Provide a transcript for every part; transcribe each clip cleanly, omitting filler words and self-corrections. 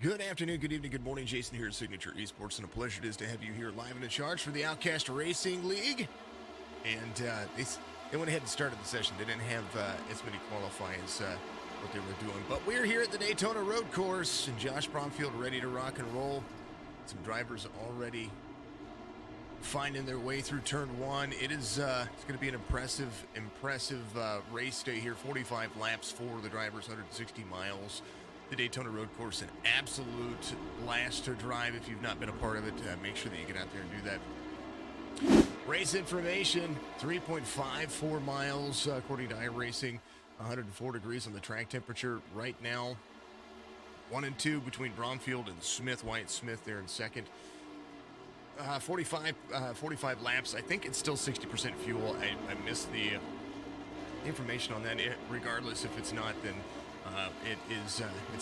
Good afternoon, good evening, good morning. Jason here at Signature Esports, and a pleasure it is to have you here live and in charge for the Outcast Racing League. And they went ahead and started the session. They didn't have as many qualify as what they were doing. But we're here at the Daytona Road Course, and Josh Bromfield ready to rock and roll. Some drivers already finding their way through turn one. It's going to be an impressive race day here. 45 laps for the drivers, 160 miles. The Daytona Road Course, an absolute blast to drive. If you've not been a part of it, make sure that you get out there and do that. Race information, 3.54 miles according to iRacing, 104 degrees on the track temperature right now. 1 and 2 between Bromfield and Smith, Wyatt Smith there in second. 45 laps. I think it's still 60% fuel. I missed the information on that. Regardless, if it's not, then it's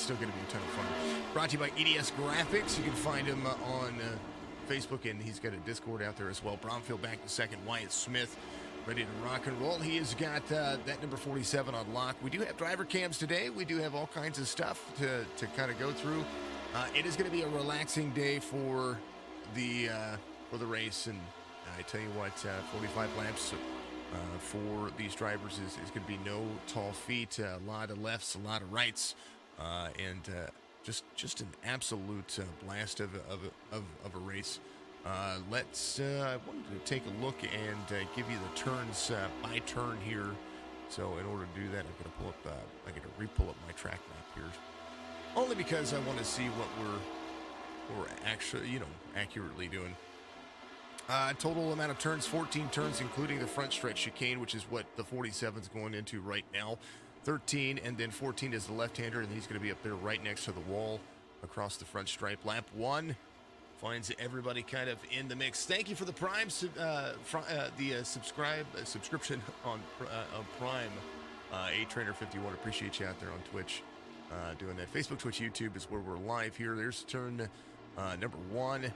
still going to be a ton of fun. Brought to you by EDS Graphics. You can find him on Facebook, and he's got a Discord out there as well. Bromfield back to second. Wyatt Smith ready to rock and roll. He has got that number 47 on lock. We do have driver cams today. We do have all kinds of stuff to kind of go through. It is going to be a relaxing day for the race, and I tell you what, 45 laps for these drivers is going to be no tall feet, a lot of lefts, a lot of rights, and just an absolute blast of a race. I wanted to take a look and give you the turns by turn here. So in order to do that, I got to re-pull up my track map here, only because I want to see what we're actually, accurately doing. Total amount of turns, 14 turns, including the front stretch chicane, which is what the 47 is going into right now. 13, and then 14 is the left-hander, and he's going to be up there right next to the wall across the front stripe. Lap 1 finds everybody kind of in the mix. Thank you for the Prime, subscription on Prime. A-Trainer51, appreciate you out there on Twitch doing that. Facebook, Twitch, YouTube is where we're live here. There's turn number 1.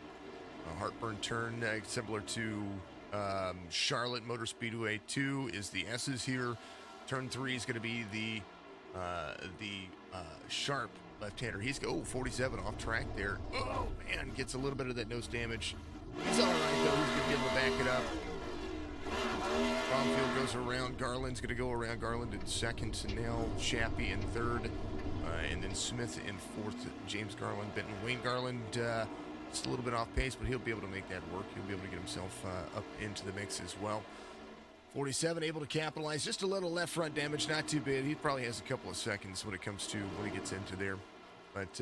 Heartburn turn, similar to Charlotte Motor Speedway. 2 is the S's here. Turn 3 is going to be the sharp left-hander. He's 47 off track there. Oh man, gets a little bit of that nose damage. He's all right though. He's going to be able to back it up. Bromfield goes around. Garland's going to go around. Garland in second, and now Chappie in third, and then Smith in fourth. James Garland, Benton, Wayne Garland. Just a little bit off pace, but he'll be able to make that work. He'll be able to get himself up into the mix as well. 47 able to capitalize. Just a little left front damage, not too bad. He probably has a couple of seconds when it comes to when he gets into there. But,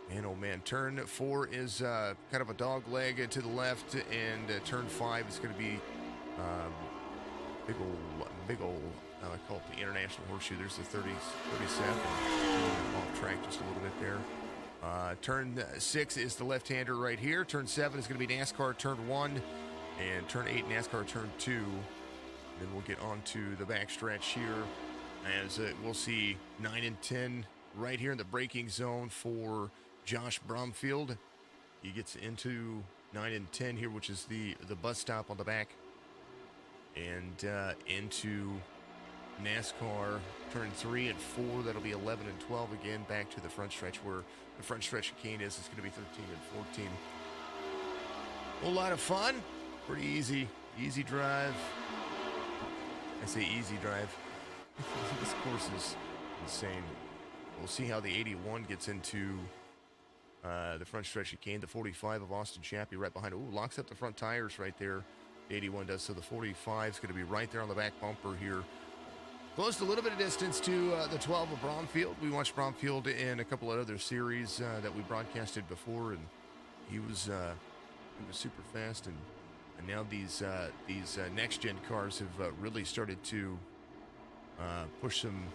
man, oh man, turn 4 is kind of a dog leg to the left, and turn 5 is going to be big old, I call it the International Horseshoe. There's the 37 off track just a little bit there. Turn 6 is the left-hander right here. Turn 7 is going to be NASCAR turn 1, and turn 8 NASCAR turn 2. Then we'll get on to the backstretch here, as we'll see 9 and 10 right here in the braking zone for Josh Bromfield. He gets into 9 and 10 here, which is the bus stop on the back, and into NASCAR turn 3 and 4. That'll be 11 and 12 again, back to the front stretch where the front stretch chicane is. It's going to be 13 and 14. A whole lot of fun. Pretty easy drive. I say easy drive. This course is insane. We'll see how the 81 gets into the front stretch chicane. The 45 of Austin Chappie right behind it. Ooh, locks up the front tires right there. The 81 does. So the 45 is going to be right there on the back bumper here. Closed a little bit of distance to the 12 of Bromfield. We watched Bromfield in a couple of other series that we broadcasted before, and he was super fast. And now these next-gen cars have really started to push some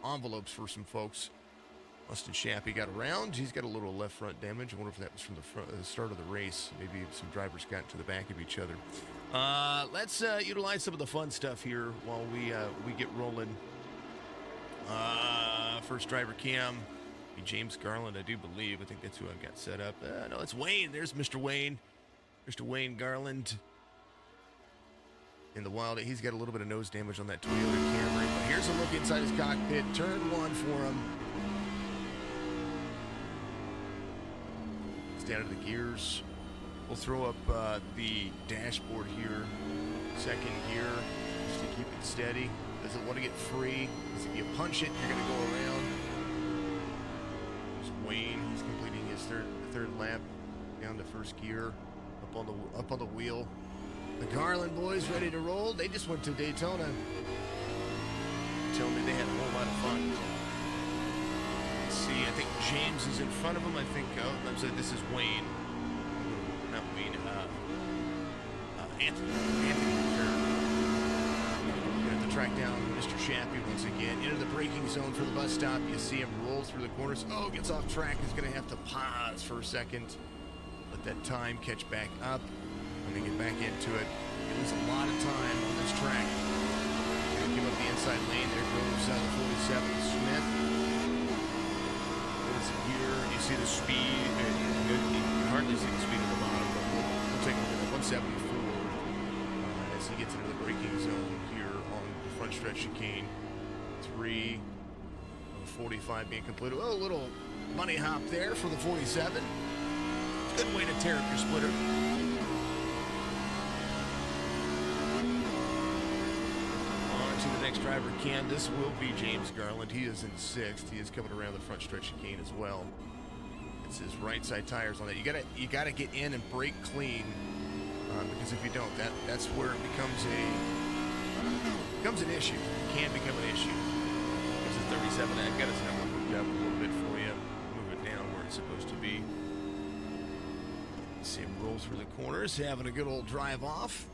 envelopes for some folks. Austin Chappie got around. He's got a little left front damage. I wonder if that was from the start of the race. Maybe some drivers got into the back of each other. Let's utilize some of the fun stuff here while we get rolling. First driver cam, James Garland, I do believe. I think that's who I've got set up. No, it's Wayne. There's Mr. Wayne. Mr. Wayne Garland in the wild. He's got a little bit of nose damage on that Toyota Camry. But here's a look inside his cockpit. Turn 1 for him. down to the gears. We'll throw up the dashboard here. Second gear, just to keep it steady. Doesn't want to get free. Because if you punch it, you're going to go around. There's Wayne. He's completing his third lap down to first gear, up on the wheel. The Garland boys ready to roll. They just went to Daytona. Tell me they had a whole lot of fun. Let's see, I think James is in front of him. I think, I'm sorry, this is Wayne. Not Wayne, Anthony. Got to track down Mr. Shappy once again. Into the braking zone for the bus stop. You see him roll through the corners. Oh, gets off track. He's going to have to pause for a second. Let that time catch back up. And then get back into it. You lose a lot of time on this track. Give up the inside lane. There goes the 47 Smith. It's here. You see the speed. You can hardly see the speed at the bottom, but we'll take a look at 174 as he gets into the braking zone here on the front stretch chicane. 3:45 being completed. Oh, a little bunny hop there for the 47. Good way to tear up your splitter. Next driver, Cam. This will be James Garland. He is in 6th. He is coming around the front stretch chicane as well. It's his right side tires on that. You gotta get in and brake clean because if you don't, that's where it becomes an issue. It can become an issue. There's a 37. I've got his number moved up a little bit for you. Move it down where it's supposed to be. See him roll through the corners, having a good old drive off.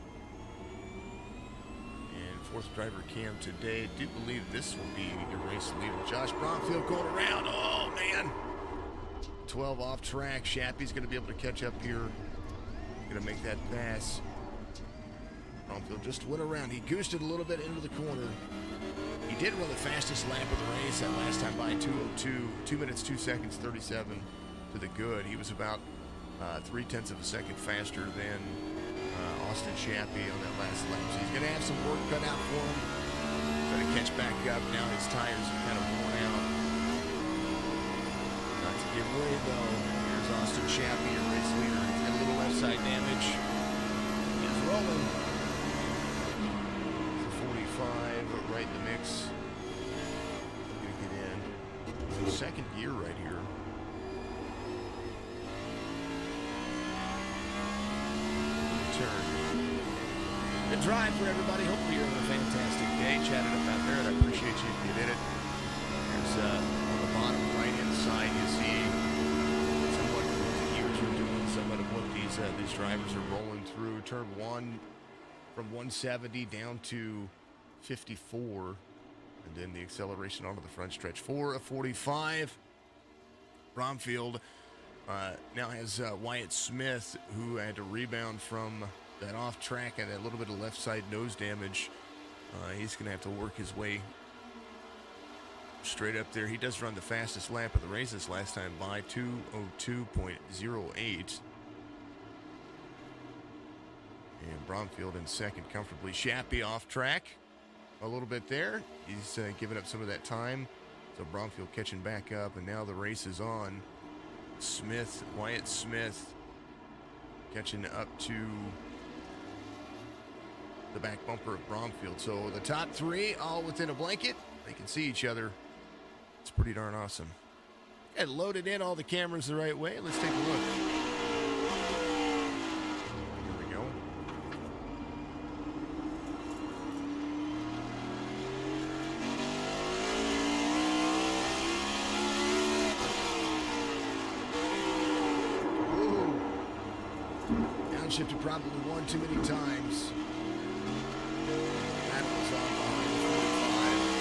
Fourth driver Cam today. Do believe this will be your race leader. Josh Bromfield going around. Oh, man. 12 off track. Shappy's going to be able to catch up here. Going to make that pass. Bromfield just went around. He goosed it a little bit into the corner. He did run the fastest lap of the race that last time by 2:02. 2 minutes, 2 seconds, 37 to the good. He was about 0.3 of a second faster than Austin Shappy on that last lap. So he's going to have some work cut out for him. Trying to catch back up. Now his tires are kind of worn out. Not to give away, though. Here's Austin Shappy, your race leader. He's got a little left side damage. He's rolling. It's a 45 right in the mix. Going to get in. It's a second gear right here. Good drive for everybody. Hopefully you're having a fantastic day. Chatted up out there, and I appreciate you if you did it. There's on the bottom right-hand side, you see somewhat of what the gears are doing, somewhat of what these drivers are rolling through. Turn 1 from 170 down to 54, and then the acceleration onto the front stretch. 4:45. Bromfield now has Wyatt Smith, who had to rebound from that off track and a little bit of left side nose damage. He's going to have to work his way straight up there. He does run the fastest lap of the race this last time by 2:02.08. And Bromfield in second comfortably. Shappy off track a little bit there. He's giving up some of that time. So Bromfield catching back up, and now the race is on. Smith, Wyatt Smith, catching up to the back bumper of Bromfield. So the top three all within a blanket. They can see each other. It's pretty darn awesome. And loaded in all the cameras the right way. Let's take a look. Here we go. Ooh. Downshifted probably one too many times. That was on behind the 45.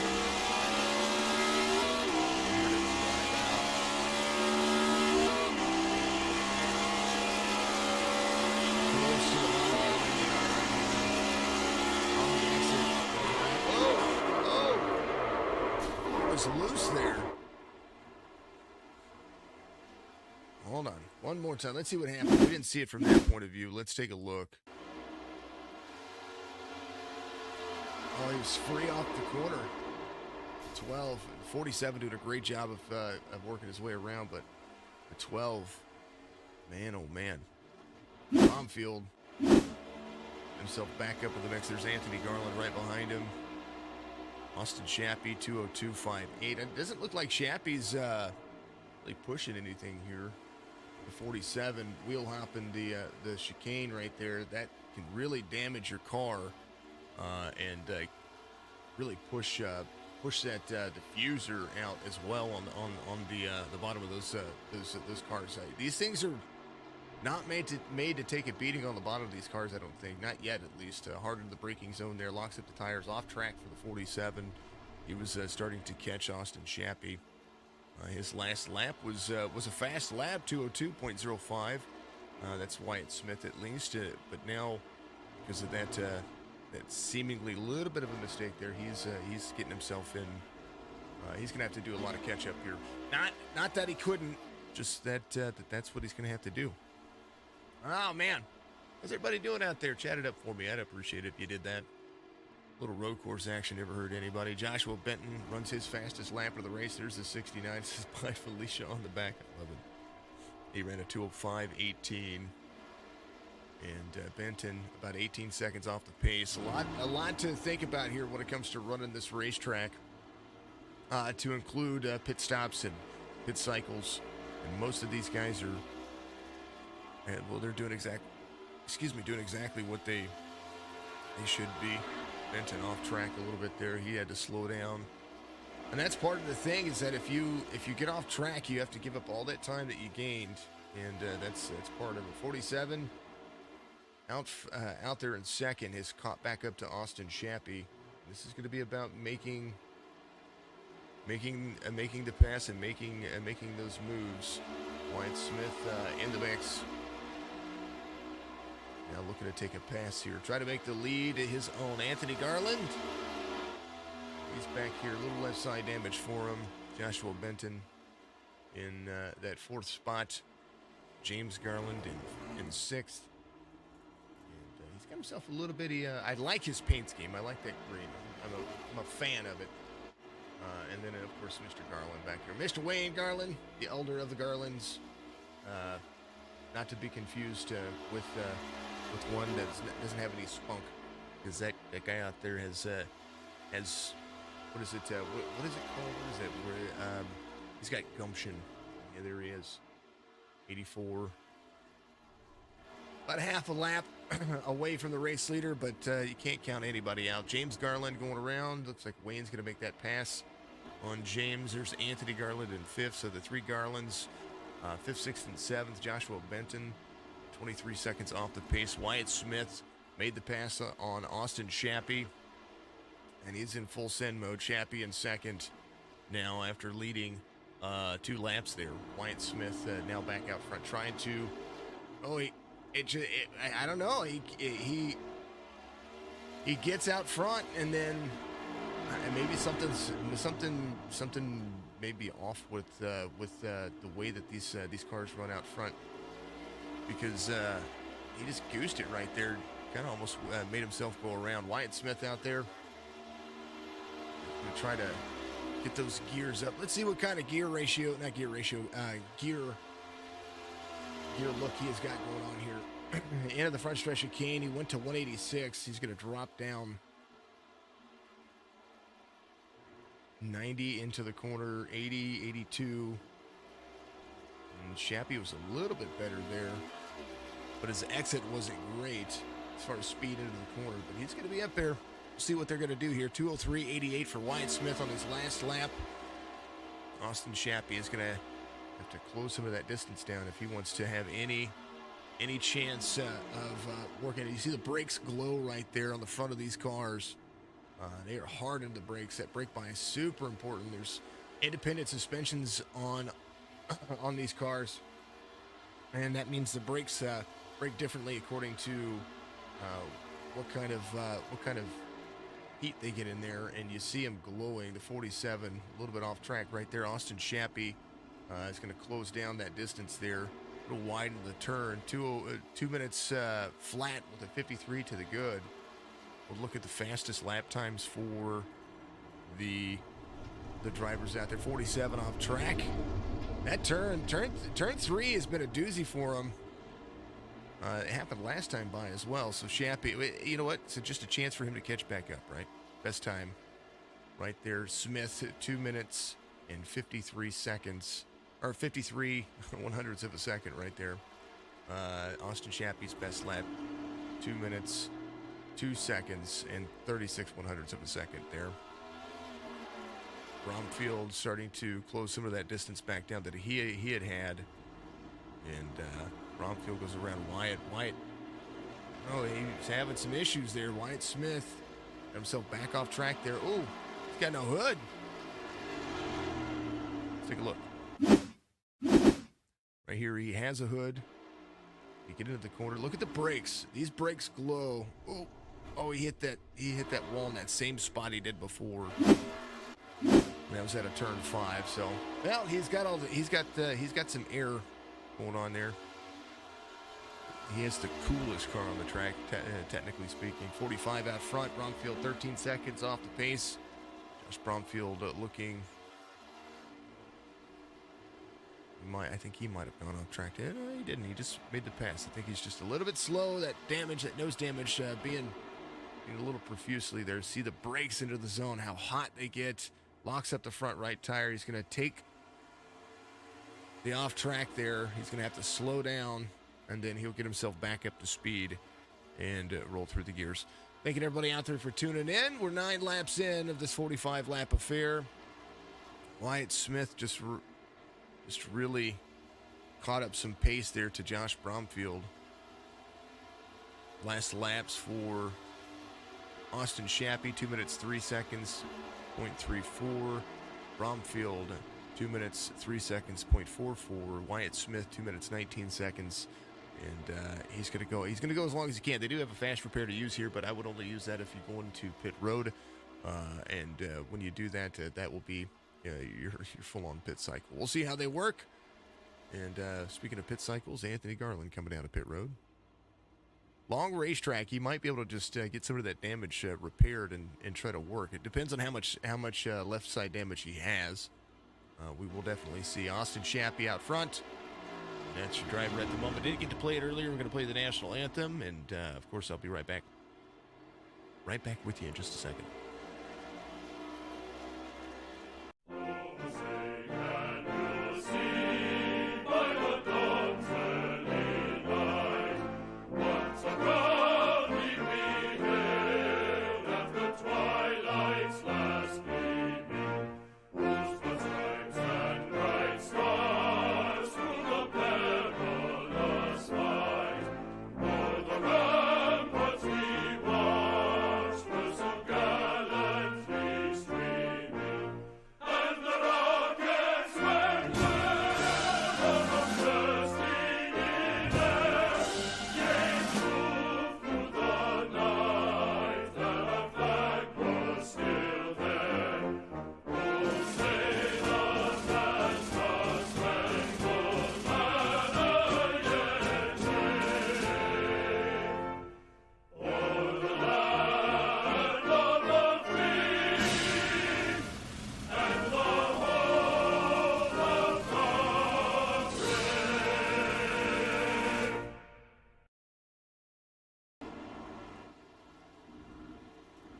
Close to the line. On the exit. Oh! It was loose there. Hold on. One more time. Let's see what happened. We didn't see it from that point of view. Let's take a look. Oh, he was free off the corner. 12. 47 doing a great job of working his way around, but the 12 Man, oh man. Bromfield himself back up in the mix. There's Anthony Garland right behind him. Austin Shappy, 2:02.58. It doesn't look like Shappy's really pushing anything here. The 47 wheel hop in the chicane right there, that can really damage your car and really push that diffuser out as well on the bottom of those cars. These things are not made to take a beating on the bottom of these cars, I don't think. Not yet, at least. Hardened the braking zone there, locks up the tires, off track for the 47. He was starting to catch Austin Shappy. His last lap was a fast lap, 2:02.05. That's Wyatt Smith at least. But now, because of that seemingly little bit of a mistake there, he's getting himself in. He's going to have to do a lot of catch up here. Not that he couldn't, just that's what he's going to have to do. Oh, man. How's everybody doing out there? Chat it up for me. I'd appreciate it if you did that. Little road course action never hurt anybody. Joshua Benton runs his fastest lap of the race. There's the 69. This is by Felicia on the back. I love it. He ran a 2:05.18. And Benton about 18 seconds off the pace. A lot to think about here when it comes to running this racetrack. To include pit stops and pit cycles. And most of these guys are... they're doing exactly what they should be. Benton off track a little bit there. He had to slow down, and that's part of the thing, is that if you get off track, you have to give up all that time that you gained, and that's part of it. 47 out there in second has caught back up to Austin Shappy. This is going to be about making the pass and making those moves. Wyatt Smith in the mix. Now looking to take a pass here. Try to make the lead his own. Anthony Garland. He's back here. A little left side damage for him. Joshua Benton in that fourth spot. James Garland in sixth. And he's got himself a little bitty... I like his paint scheme. I like that green. I'm a fan of it. And then, of course, Mr. Garland back here. Mr. Wayne Garland, the elder of the Garlands. Not to be confused with one that doesn't have any spunk, because that guy out there has what is it? What is it called? What is it? Where he's got gumption. Yeah, there he is. 84. About half a lap away from the race leader, but you can't count anybody out. James Garland going around. Looks like Wayne's going to make that pass on James. There's Anthony Garland in fifth. So the three Garlands, fifth, sixth, and seventh. Joshua Benton, 23 seconds off the pace. Wyatt Smith made the pass on Austin Shappy, and he's in full send mode. Shappy in second now after leading 2 laps there. Wyatt Smith now back out front, trying to... I don't know. He gets out front, and then maybe something may be off with the way that these cars run out front, because he just goosed it right there. Kind of almost made himself go around. Wyatt Smith out there gonna try to get those gears up. Let's see what kind of gear look he has got going on here. End of the front stretch of Kane, he went to 186. He's going to drop down 90 into the corner, 80, 82. And Shappy was a little bit better there, but his exit wasn't great as far as speed into the corner. But he's going to be up there. We'll see what they're going to do here. 2:03.88 for Wyatt Smith on his last lap. Austin Shappy is going to have to close some of that distance down if he wants to have any chance of working it. You see the brakes glow right there on the front of these cars. They are hard into the brakes. That brake bias is super important. There's independent suspensions on these cars, and that means the brakes brake differently according to what kind of heat they get in there. And you see them glowing. The 47 a little bit off track right there. Austin Shappy is going to close down that distance there. A little wide in the turn. 2 minutes flat with a 53 to the good. We'll look at the fastest lap times for the drivers out there. 47 off track. That turn 3 has been a doozy for him. It happened last time by as well. So Shappy, you know what? So just a chance for him to catch back up, right? Best time right there. Smith, 2 minutes and 53 seconds, or 53 100ths of a second right there. Austin Shappy's best lap, 2 minutes, 2 seconds, and 36 100ths of a second there. Bromfield starting to close some of that distance back down that he had. And Bromfield goes around Wyatt. Oh, he's having some issues there. Wyatt Smith got himself back off track there. Oh, he's got no hood. Let's take a look. Right here, he has a hood. You get into the corner. Look at the brakes. These brakes glow. Oh, he hit that wall in that same spot he did before. That was at a turn 5. So, well, he's got some air going on there. He has the coolest car on the track, technically speaking. 45 out front. Bromfield 13 seconds off the pace. Josh Bromfield looking. I think he might have gone off track. No, he didn't. He just made the pass. I think he's just a little bit slow. That nose damage, being a little profusely there. See the brakes into the zone, how hot they get. Locks up the front right tire. He's going to take the off track there. He's going to have to slow down, and then he'll get himself back up to speed and roll through the gears. Thanking everybody out there for tuning in. We're 9 laps in of this 45-lap affair. Wyatt Smith just really caught up some pace there to Josh Bromfield. Last laps for Austin Shappy, 2 minutes, 3 seconds, 0.34. Bromfield, 2 minutes, 3 seconds, 0.44. Wyatt Smith, 2 minutes, 19 seconds. And he's going to go. He's going to go as long as he can. They do have a fast repair to use here, but I would only use that if you go into pit road. And when you do that, that will be your full-on pit cycle. We'll see how they work. And speaking of pit cycles, Anthony Garland coming down to pit road. Long racetrack, he might be able to just get some of that damage repaired and try to work. It depends on how much left side damage he has. We will definitely see Austin Shappy out front. That's your driver at the moment. Didn't get to play it earlier. We're going to play the national anthem, and of course, I'll be right back. Right back with you in just a second.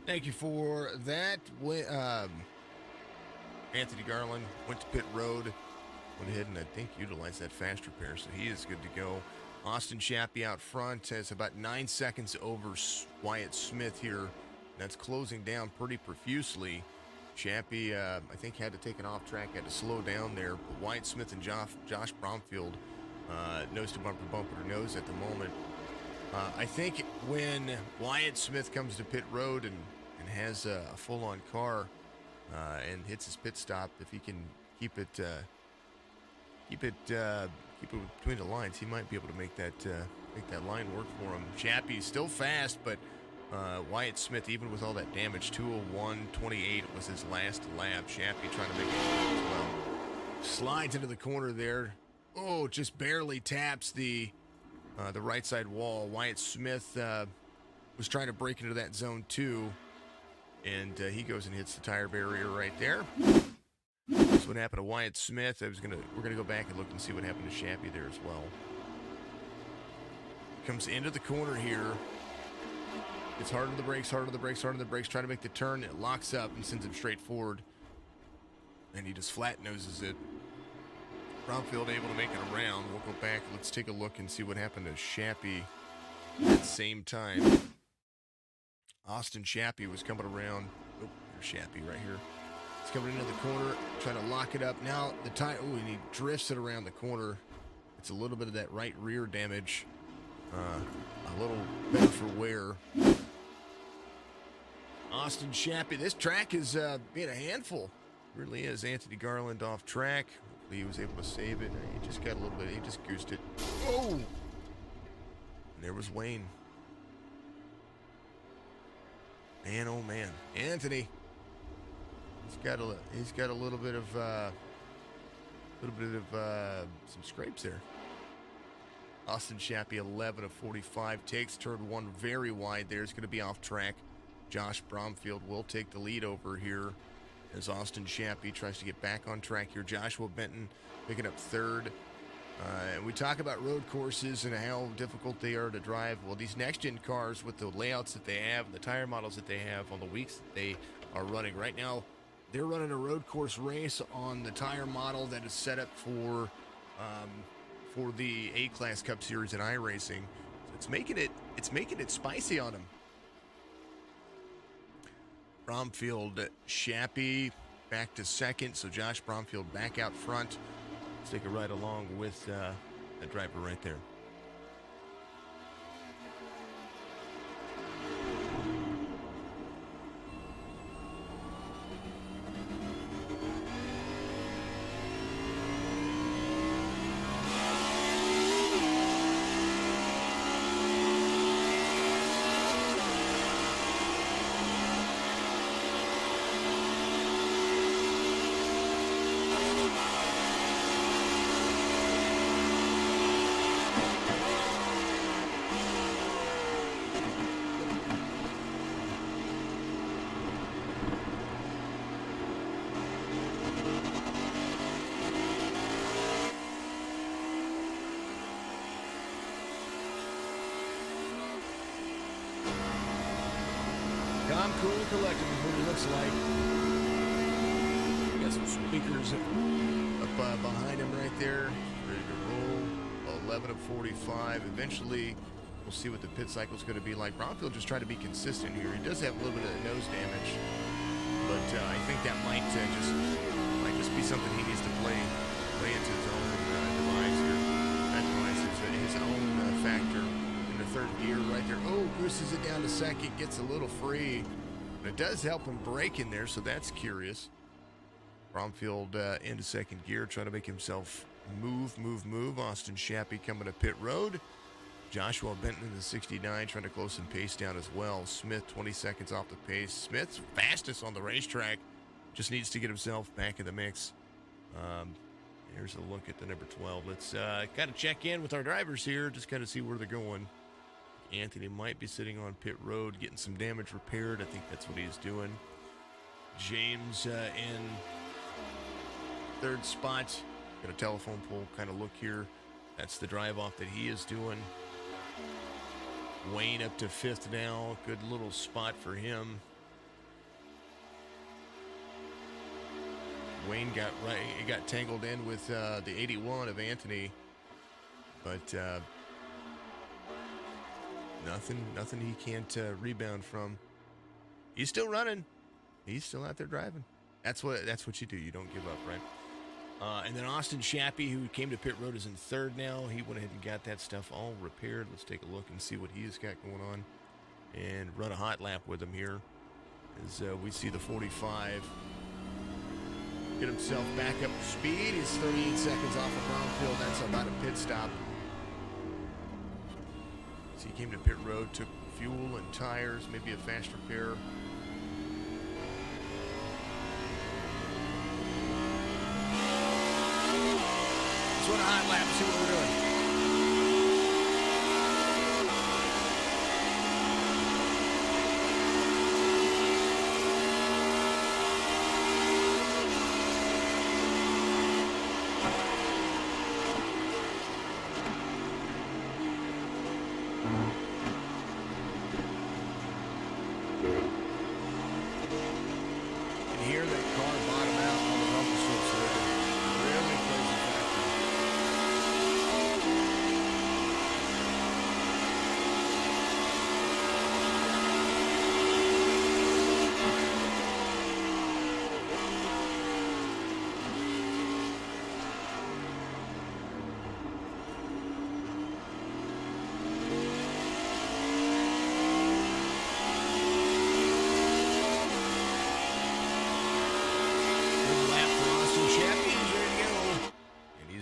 Thank you for that. Anthony Garland went to pit road, went ahead and I think utilized that fast repair, so he is good to go. Austin Shappy out front has about 9 seconds over Wyatt Smith here. That's closing down pretty profusely. Shappy, I think, had to take an off track, had to slow down there. But Wyatt Smith and Josh Bromfield, nose to bumper to nose at the moment. I think when Wyatt Smith comes to pit road and has a full-on car and hits his pit stop, if he can keep it between the lines, he might be able to make that line work for him. Shappy's still fast, but Wyatt Smith, even with all that damage, 2:01.28 was his last lap. Shappy trying to make it as well. Slides into the corner there. Oh, just barely taps the right side wall. Wyatt Smith was trying to break into that zone 2, and he goes and hits the tire barrier right there. So That's what happened to Wyatt Smith. We're gonna go back and look and see what happened to Shappy there as well. Comes into the corner here. It's hard on the brakes, hard on the brakes, hard on the brakes. Trying to make the turn. It locks up and sends him straight forward. And he just flat noses it. Bromfield able to make it around. We'll go back. Let's take a look and see what happened to Shappy at the same time. Austin Shappy was coming around. Oh, here's Shappy right here. He's coming into the corner, trying to lock it up. Now the tire, oh, and he drifts it around the corner. It's a little bit of that right rear damage. A little better for wear. Austin Shappy, this track is being a handful. It really is. Anthony Garland off track. Hopefully he was able to save it. He just got a little bit, he just goosed it. Oh! And there was Wayne. Man, oh man. Anthony. He's got a little bit of some scrapes there. Austin Shappy, 11 of 45, takes turn 1 very wide there. It's going to be off track. Josh Bromfield will take the lead over here as Austin Shappy tries to get back on track here. Joshua Benton picking up third. And we talk about road courses and how difficult they are to drive. Well, these next-gen cars with the layouts that they have, the tire models that they have on the weeks that they are running. Right now, they're running a road course race on the tire model that is set up for the A-Class Cup Series in iRacing. So it's making it spicy on them. Bromfield, Shappy back to second, so Josh Bromfield back out front. Let's take a ride along with that driver right there. Calm, cool, and collected is what it looks like. Got some speakers up behind him right there. Ready to roll. 11 of 45. Eventually, we'll see what the pit cycle is going to be like. Bromfield just trying to be consistent here. He does have a little bit of nose damage, but I think that might just be something he needs to play into his own device here. That device is his own factor. Third gear right there. Oh, gooses it down to second, gets a little free. But it does help him brake in there, so that's curious. Bromfield into second gear, trying to make himself move. Austin Shappy coming to pit road. Joshua Benton in the 69, trying to close some pace down as well. Smith 20 seconds off the pace. Smith's fastest on the racetrack. Just needs to get himself back in the mix. Here's a look at the number 12. Let's kind of check in with our drivers here, just kind of see where they're going. Anthony might be sitting on pit road, getting some damage repaired. I think that's what he's doing. James in third spot. Got a telephone pole kind of look here. That's the drive off that he is doing. Wayne up to fifth now. Good little spot for him. Wayne got tangled in with the 81 of Anthony, but nothing he can't rebound from. He's still running. He's still out there driving. That's what you do. You don't give up, right? And then Austin Shappy, who came to pit road, is in third now. He went ahead and got that stuff all repaired. Let's take a look and see what he's got going on and run a hot lap with him here as we see the 45 get himself back up to speed. He's 38 seconds off of Bromfield. That's about a pit stop. So he came to pit road, took fuel and tires, maybe a fast repair. Let's run a hot lap, see what we're doing. hear that car bottom out on the rumble strips there. Really plays a factor.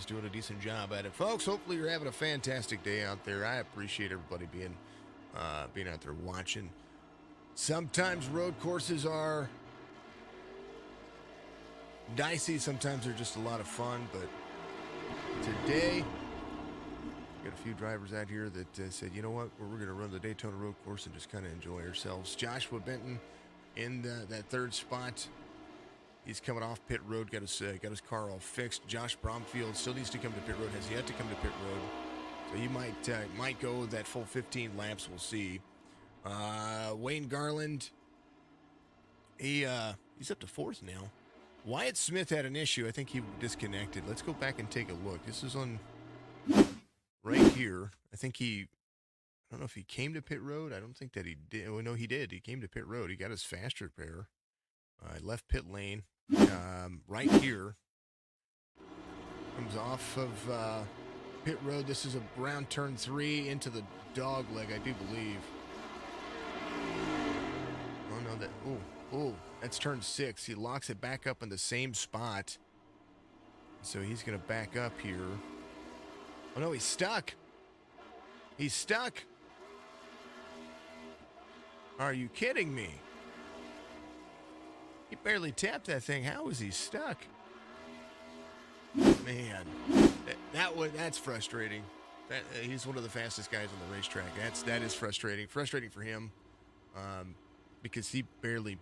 Doing a decent job at it, folks. Hopefully you're having a fantastic day out there. I appreciate everybody being out there watching. Sometimes road courses are dicey, sometimes they're just a lot of fun, but today got a few drivers out here that said, you know what, we're going to run the Daytona road course and just kind of enjoy ourselves. Joshua Benton in that third spot. He's coming off pit road, got his car all fixed. Josh Bromfield still needs to come to pit road, has yet to come to pit road. So he might go that full 15 laps, we'll see. Wayne Garland, he's up to fourth now. Wyatt Smith had an issue. I think he disconnected. Let's go back and take a look. This is on right here. I don't know if he came to pit road. I don't think that he did. Oh, no, he did. He came to pit road. He got his fast repair. Left pit lane. Right here. Comes off of pit road. This is around turn 3 into the dog leg, I do believe. Oh, no, that's turn 6. He locks it back up in the same spot. So he's going to back up here. Oh, no, he's stuck. He's stuck. Are you kidding me? He barely tapped that thing. How was he stuck? Man, that's frustrating. He's one of the fastest guys on the racetrack. That is frustrating. Frustrating for him, because he barely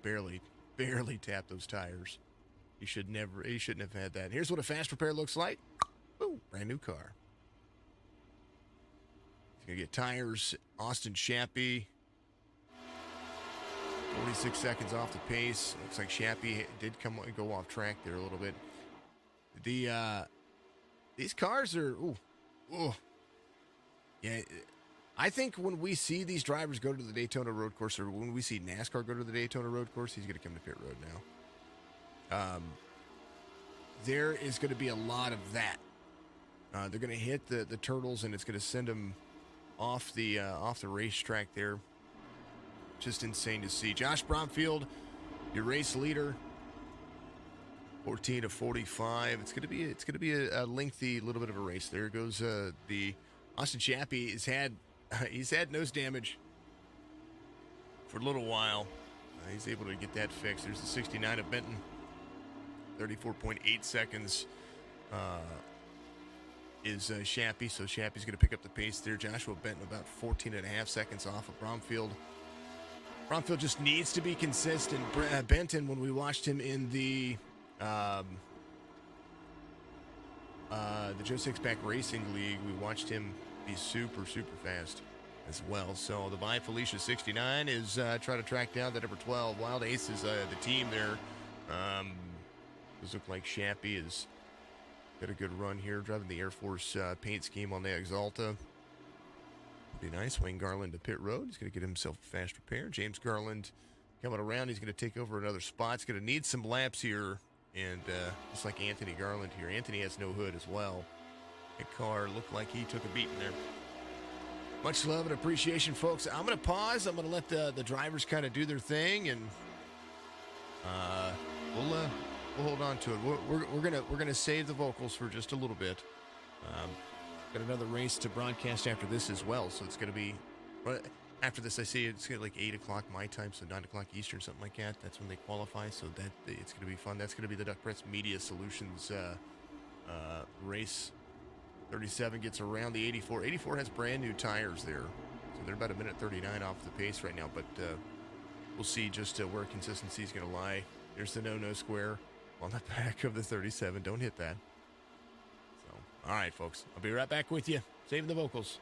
tapped those tires. He shouldn't have had that. Here's what a fast repair looks like. Ooh, brand new car. He's gonna get tires. Austin Shappy. 46 seconds off the pace. Looks like Shappy did go off track there a little bit. These cars are, yeah. I think when we see these drivers go to the Daytona road course, or when we see NASCAR go to the Daytona road course, he's going to come to pit road now. There is going to be a lot of that. They're going to hit the turtles, and it's going to send them off the racetrack there. Just insane to see. Josh Bromfield, your race leader, 14 to 45. It's gonna be a lengthy little bit of a race. There goes the Austin Shappy. He's had nose damage for a little while. He's able to get that fixed. There's the 69 of Benton. 34.8 seconds is Shappy. So Shappy's gonna pick up the pace there. Joshua Benton about 14.5 seconds off of Bromfield. Bromfield just needs to be consistent. Benton, when we watched him in the Joe Sixpack Racing League, we watched him be super fast as well. So the By Felicia 69 is trying to track down the number 12. Wild Ace is the team there. Does look like Shappy has got a good run here, driving the Air Force paint scheme on the Exalta. Be nice. Wayne Garland to pit road. He's going to get himself a fast repair. James Garland coming around. He's going to take over another spot. He's going to need some laps here. And just like Anthony Garland here. Anthony has no hood as well. That car looked like he took a beating there. Much love and appreciation, folks. I'm going to pause. I'm going to let the drivers kind of do their thing. And we'll hold on to it. We're gonna save the vocals for just a little bit. Got another race to broadcast after this as well, so it's going to be, after this I see it's going to be like 8 o'clock my time, so 9 o'clock Eastern, something like that. That's when they qualify, so that it's going to be fun. That's going to be the Duck Press Media Solutions race. 37 gets around the 84. 84 has brand new tires there, so they're about a minute 39 off the pace right now, but we'll see just where consistency is going to lie. There's the no square on the back of the 37. Don't hit that. All right, folks. I'll be right back with you. Saving the vocals.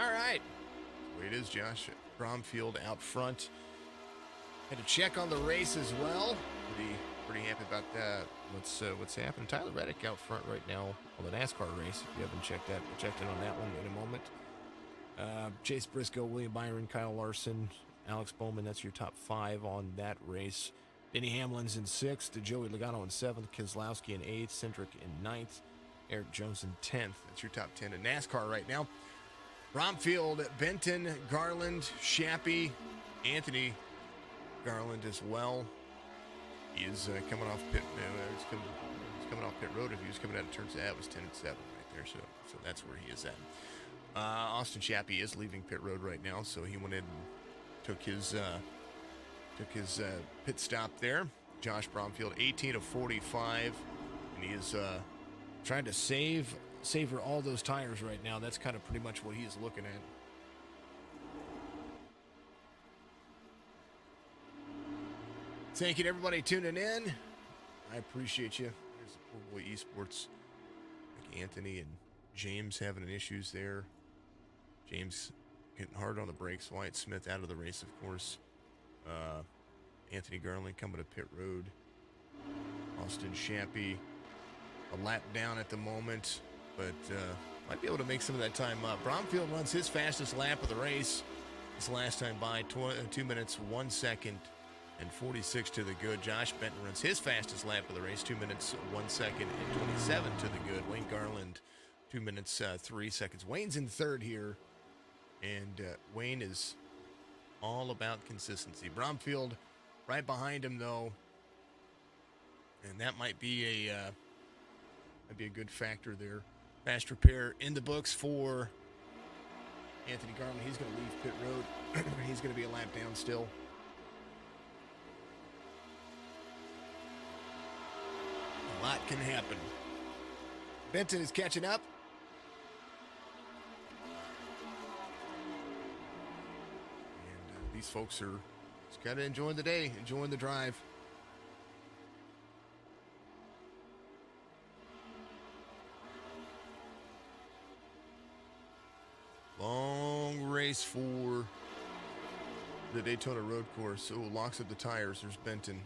All right. It is Josh Bromfield out front. Had to check on the race as well. Pretty happy about that. What's happening? Tyler Reddick out front right now on the NASCAR race. If you haven't checked in on that one in a moment. Chase Briscoe, William Byron, Kyle Larson, Alex Bowman. That's your top 5 on that race. Denny Hamlin's in 6th, Joey Logano in 7th, Keselowski in 8th, Cindric in 9th, Eric Jones in 10th. That's your top 10 in NASCAR right now. Bromfield, Benton, Garland, Shappy, Anthony Garland as well. He is coming off pit. He's coming off pit road. If he was coming out of turns, that was 10 and 7 right there. So that's where he is at. Austin Shappy is leaving pit road right now, so he went in and took his pit stop there. Josh Bromfield, 18 of 45, and he is trying to savor all those tires right now. That's kind of pretty much what he is looking at. Thank you to everybody tuning in. I appreciate you. There's the Poor Boy Esports. Like Anthony and James having issues there. James getting hard on the brakes. Wyatt Smith out of the race, of course. Anthony Garland coming to pit road. Austin Shappy a lap down at the moment, but might be able to make some of that time up. Bromfield runs his fastest lap of the race this last time by 2 minutes, 1 second, and 46 to the good. Josh Benton runs his fastest lap of the race, 2 minutes, 1 second, and 27 to the good. Wayne Garland, 2 minutes, 3 seconds. Wayne's in 3rd here, and Wayne is all about consistency. Bromfield right behind him, though, and that might be a good factor there. Fast repair in the books for Anthony Garland. He's going to leave pit road. He's going to be a lap down still. A lot can happen. Benton is catching up. And these folks are just kind of enjoying the day, enjoying the drive. Long race for the Daytona road course. Oh, locks up the tires. There's Benton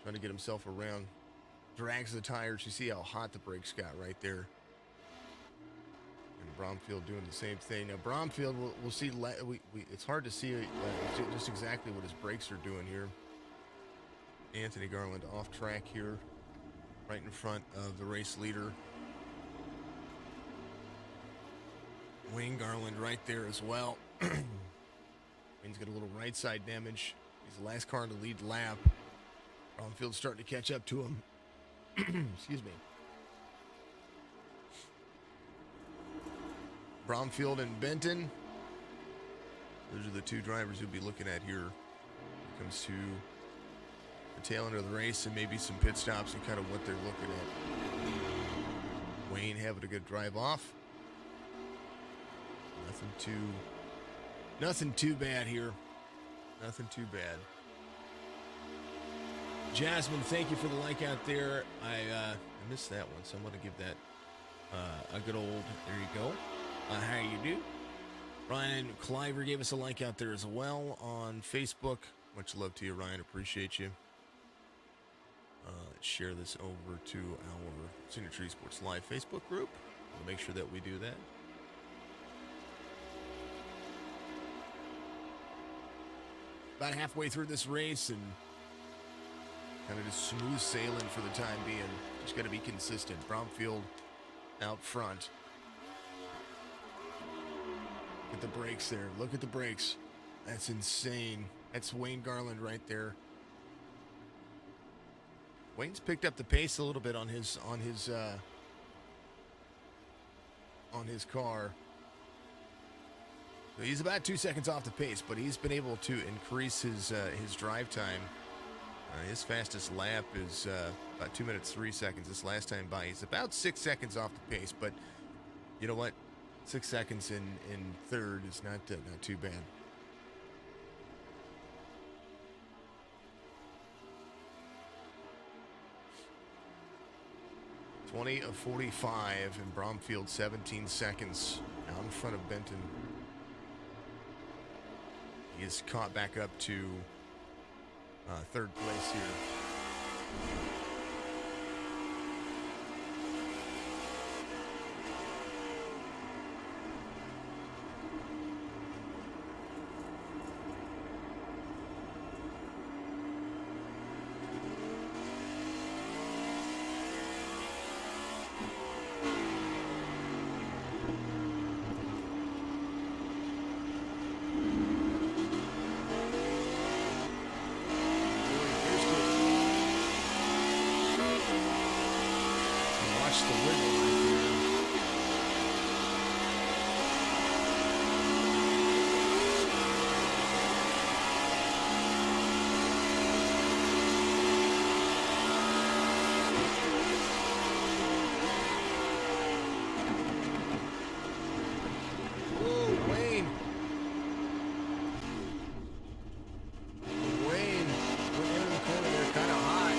trying to get himself around. Drags the tires. You see how hot the brakes got right there. And Bromfield doing the same thing. Now, Bromfield, we'll see. It's hard to see just exactly what his brakes are doing here. Anthony Garland off track here, right in front of the race leader. Wayne Garland right there as well. Wayne's got a little right side damage. He's the last car in the lead lap. Bromfield's starting to catch up to him. Excuse me. Bromfield and Benton. Those are the two drivers you'll be looking at here when it comes to the tail end of the race and maybe some pit stops and kind of what they're looking at. Wayne having a good drive off. Nothing too bad here. Nothing too bad. Jasmine, thank you for the like out there. I missed that one, so I'm going to give that a good old, there you go. How you do? Ryan Cliver gave us a like out there as well on Facebook. Much love to you, Ryan. Appreciate you. Let's share this over to our Signature Esports Live Facebook group. We'll make sure that we do that. About halfway through this race and kind of just smooth sailing for the time being. Just got to be consistent. Bromfield out front. Look at the brakes there. Look at the brakes. That's insane. That's Wayne Garland right there. Wayne's picked up the pace a little bit on his car. So he's about 2 seconds off the pace, but he's been able to increase his drive time. His fastest lap is about 2 minutes 3 seconds. This last time by, he's about 6 seconds off the pace. But you know what? 6 seconds in third is not too bad. (20 of 45) and Bromfield 17 seconds out in front of Benton. He is caught back up to third place here. Watch the wiggle right there. Oh, Wayne. Wayne went into the corner there, kind of hot.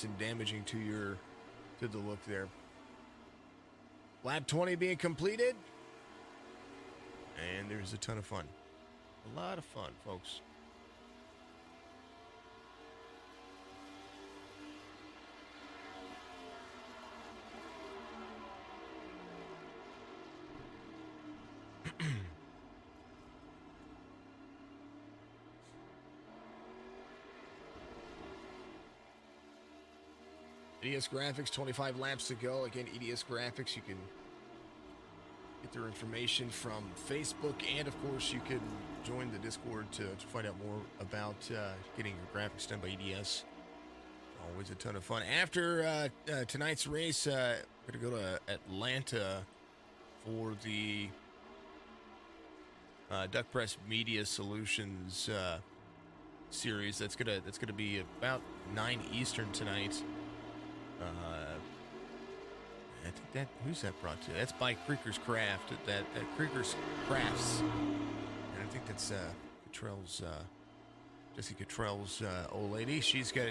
And damaging to the look there. Lap 20 being completed, and there's a ton of fun. A lot of fun, folks. EDS Graphics, 25 laps to go. Again, EDS Graphics, you can get their information from Facebook, and of course, you can join the Discord to find out more about getting your graphics done by EDS. Always a ton of fun. After tonight's race, we're going to go to Atlanta for the Duck Press Media Solutions series. That's gonna be about 9 Eastern tonight. I think that, who's that brought to? That's by Creeker's Craft. That Creeker's Crafts, and I think that's Cottrell's, Jesse Cottrell's old lady. She's got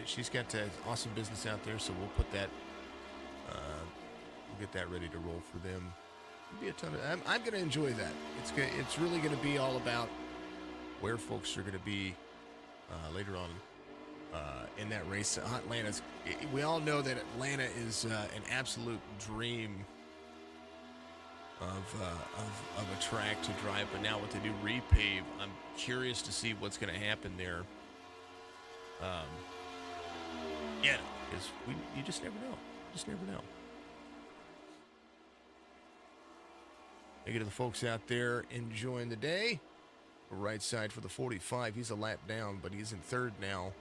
awesome business out there, so we'll put that, we'll get that ready to roll for them. It'll be a ton of. I'm going to enjoy that. It's really going to be all about where folks are going to be later on. In that race, Atlanta's. We all know that Atlanta is an absolute dream of a track to drive. But now with the new repave, I'm curious to see what's going to happen there. Yeah, because you just never know. Just never know. Thank you to the folks out there enjoying the day. Right side for the 45. He's a lap down, but he's in third now.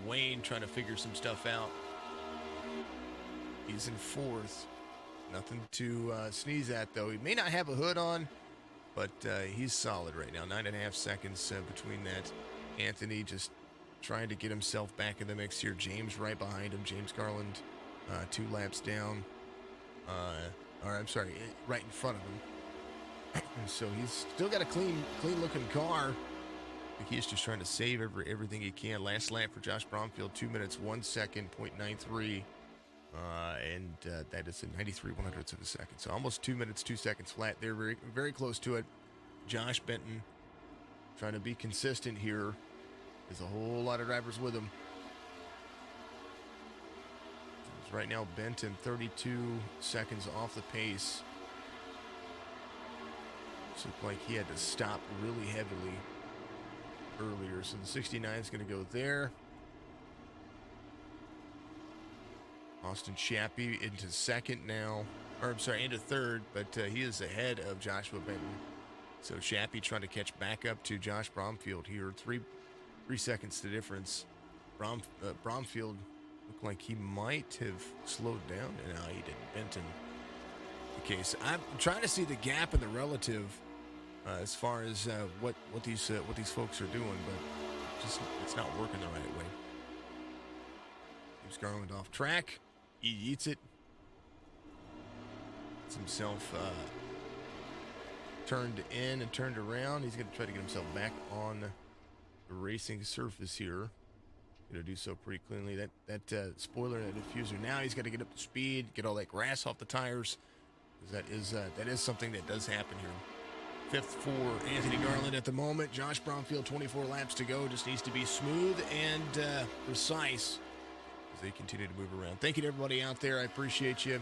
Wayne trying to figure some stuff out. He's in fourth. Nothing to sneeze at, though. He may not have a hood on, but he's solid right now. 9.5 seconds between that. Anthony just trying to get himself back in the mix here. James right behind him. James Garland 2 laps down. Or I'm sorry, right in front of him. So he's still got a clean looking car. I think he's just trying to save everything he can. Last lap for Josh Bromfield, 2 minutes, 1 second, 0.93. And that is a 93 100ths of a second. So almost 2 minutes, 2 seconds flat. They're very, very close to it. Josh Benton trying to be consistent here. There's a whole lot of drivers with him. Right now, Benton 32 seconds off the pace. Looked like he had to stop really heavily earlier. So the 69 is going to go there. Austin Chappie into second now. Or I'm sorry, into third, but he is ahead of Joshua Benton. So Chappie trying to catch back up to Josh Bromfield here. Three seconds the difference. Bromfield looked like he might have slowed down. No, he didn't. Benton. The case. I'm trying to see the gap in the relative as far as what these folks are doing, but just it's not working the right way. James Garland off track. He eats it. Gets himself turned in and turned around. He's going to try to get himself back on the racing surface here. Going to do so pretty cleanly. That spoiler and that diffuser. Now he's got to get up to speed, get all that grass off the tires. That is something that does happen here. Fifth for Anthony Garland at the moment. Josh Bromfield, 24 laps to go. Just needs to be smooth and precise as they continue to move around. Thank you to everybody out there. I appreciate you.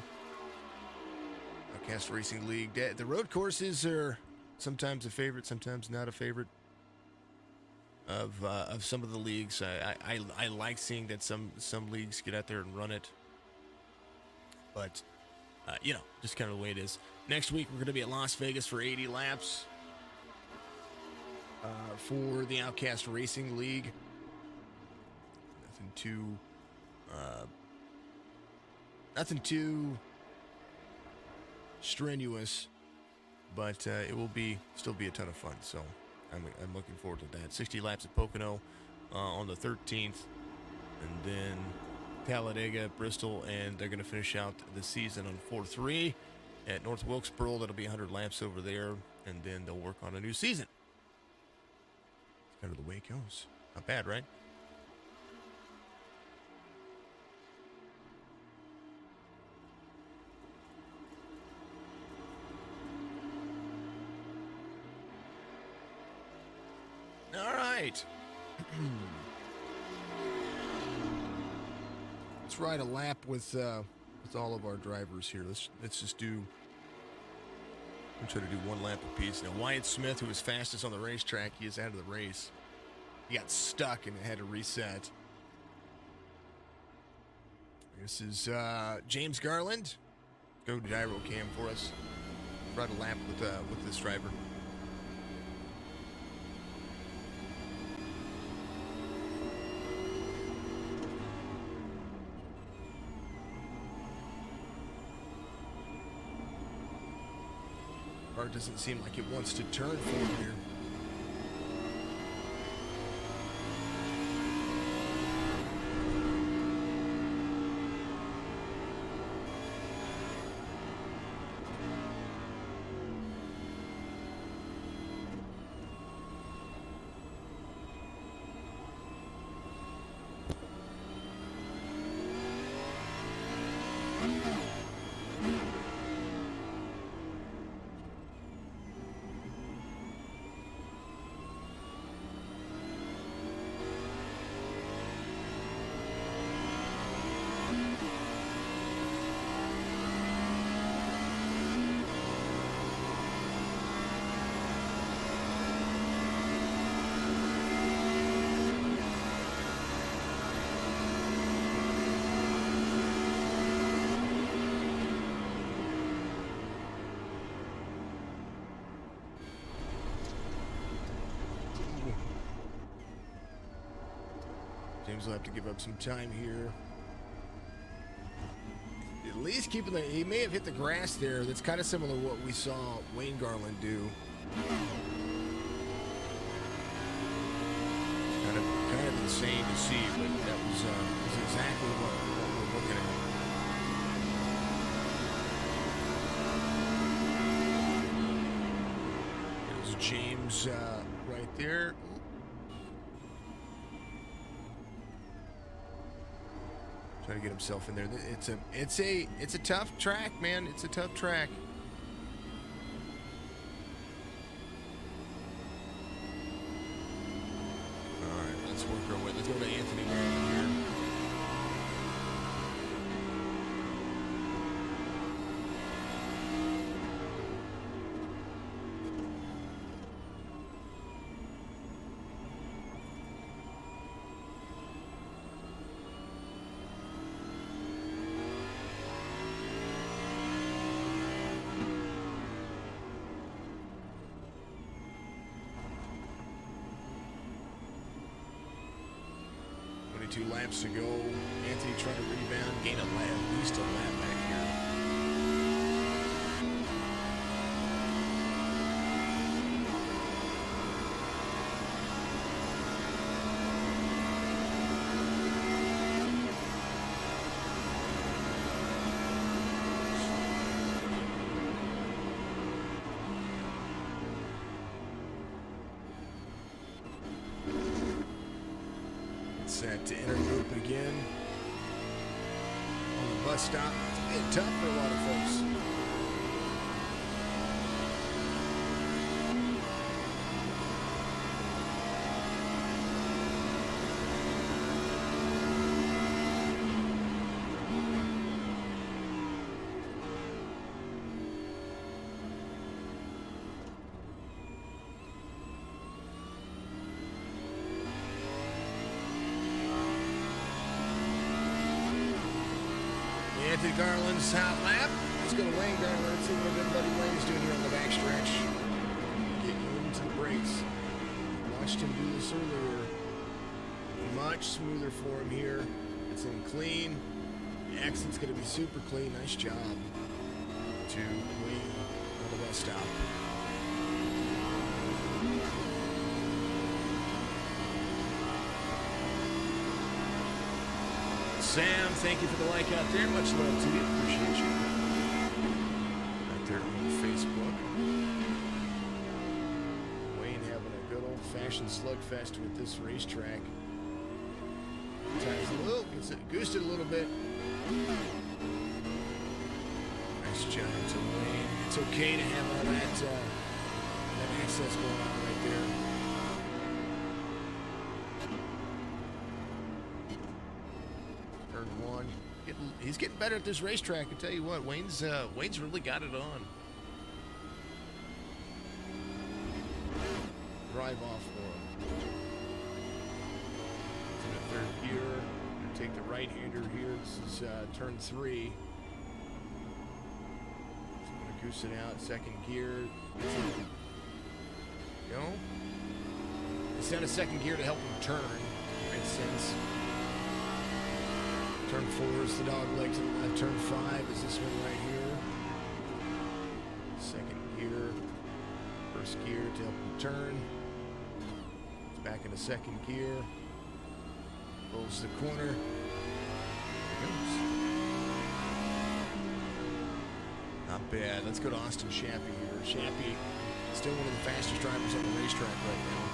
Outcast Racing League. The road courses are sometimes a favorite, sometimes not a favorite of some of the leagues. I like seeing that some leagues get out there and run it. But, just kind of the way it is. Next week, we're going to be at Las Vegas for 80 laps for the Outcast Racing League. Nothing too strenuous, but it will still be a ton of fun. So I'm looking forward to that. 60 laps at Pocono on the 13th, and then Talladega, Bristol, and they're going to finish out the season on 4-3 at North Wilkesboro. That'll be 100 laps over there, and then they'll work on a new season. It's kind of the way it goes. Not bad, right? All right. Let's ride a lap with all of our drivers here. Let's just do. I'm trying to do one lap apiece. Now Wyatt Smith, who was fastest on the racetrack, he is out of the race. He got stuck and had to reset. This is James Garland. Go to gyro cam for us. Ride a lap with this driver. Car doesn't seem like it wants to turn for him here. James will have to give up some time here. At least keeping he may have hit the grass there. That's kind of similar to what we saw Wayne Garland do. Kind of insane to see, but that was exactly what we're looking at. There's James right there. Trying to get himself in there. It's a tough track, man. It's a tough track. All right, let's work our way. Let's go to Anthony Garland here. Two laps to go. Anthony trying to rebound, gain a lap, at least a lap back here. It's that inner loop again. On the bus stop. It's being tough for a lot of folks. Into Garland's hot lap. Let's go to Wayne Garland. Let's see what good buddy Wayne's doing here on the backstretch. Getting into the brakes. Watched him do this earlier. Much smoother for him here. It's in clean. The exit's going to be super clean. Nice job to Wayne on the bus stop. Sam, thank you for the like out there. Much love to you. Appreciate you. Out there on Facebook. Wayne having a good old-fashioned slugfest with this racetrack. Ties a little, gets it goosed a little bit. Nice job to Wayne. It's okay to have all that access going on right there. He's getting better at this racetrack. I tell you what, Wayne's really got it on. Drive off for him. It's in the third gear. Gonna take the right-hander here. This is turn 3. So I'm gonna goose it out. Second gear. Go. It's down a second gear to help him turn. Makes sense. Turn 4 is the dog leg to the left. Turn 5 is this one right here. Second gear. First gear to help him turn. It's back into second gear. Pulls the corner. There it goes. Not bad. Let's go to Austin Shappy here. Shappy, still one of the fastest drivers on the racetrack right now.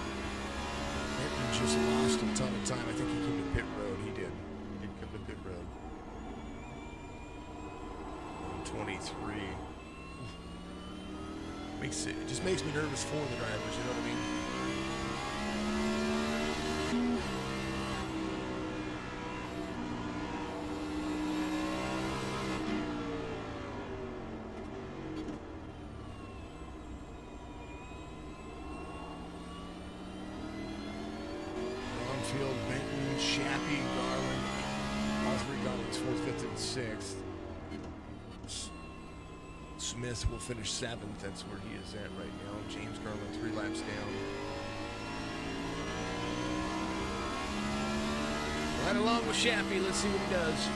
Benton just lost a ton of time. I think he came to pit road. He did. Pit road. 123. It just makes me nervous for the drivers, you know what I mean? Bromfield, Benton, Shappy, Garland. All three Garland's 4th, 5th, and 6th. Smith will finish 7th. That's where he is at right now. James Garland 3 laps down. Right along with Shappy. Let's see what he does.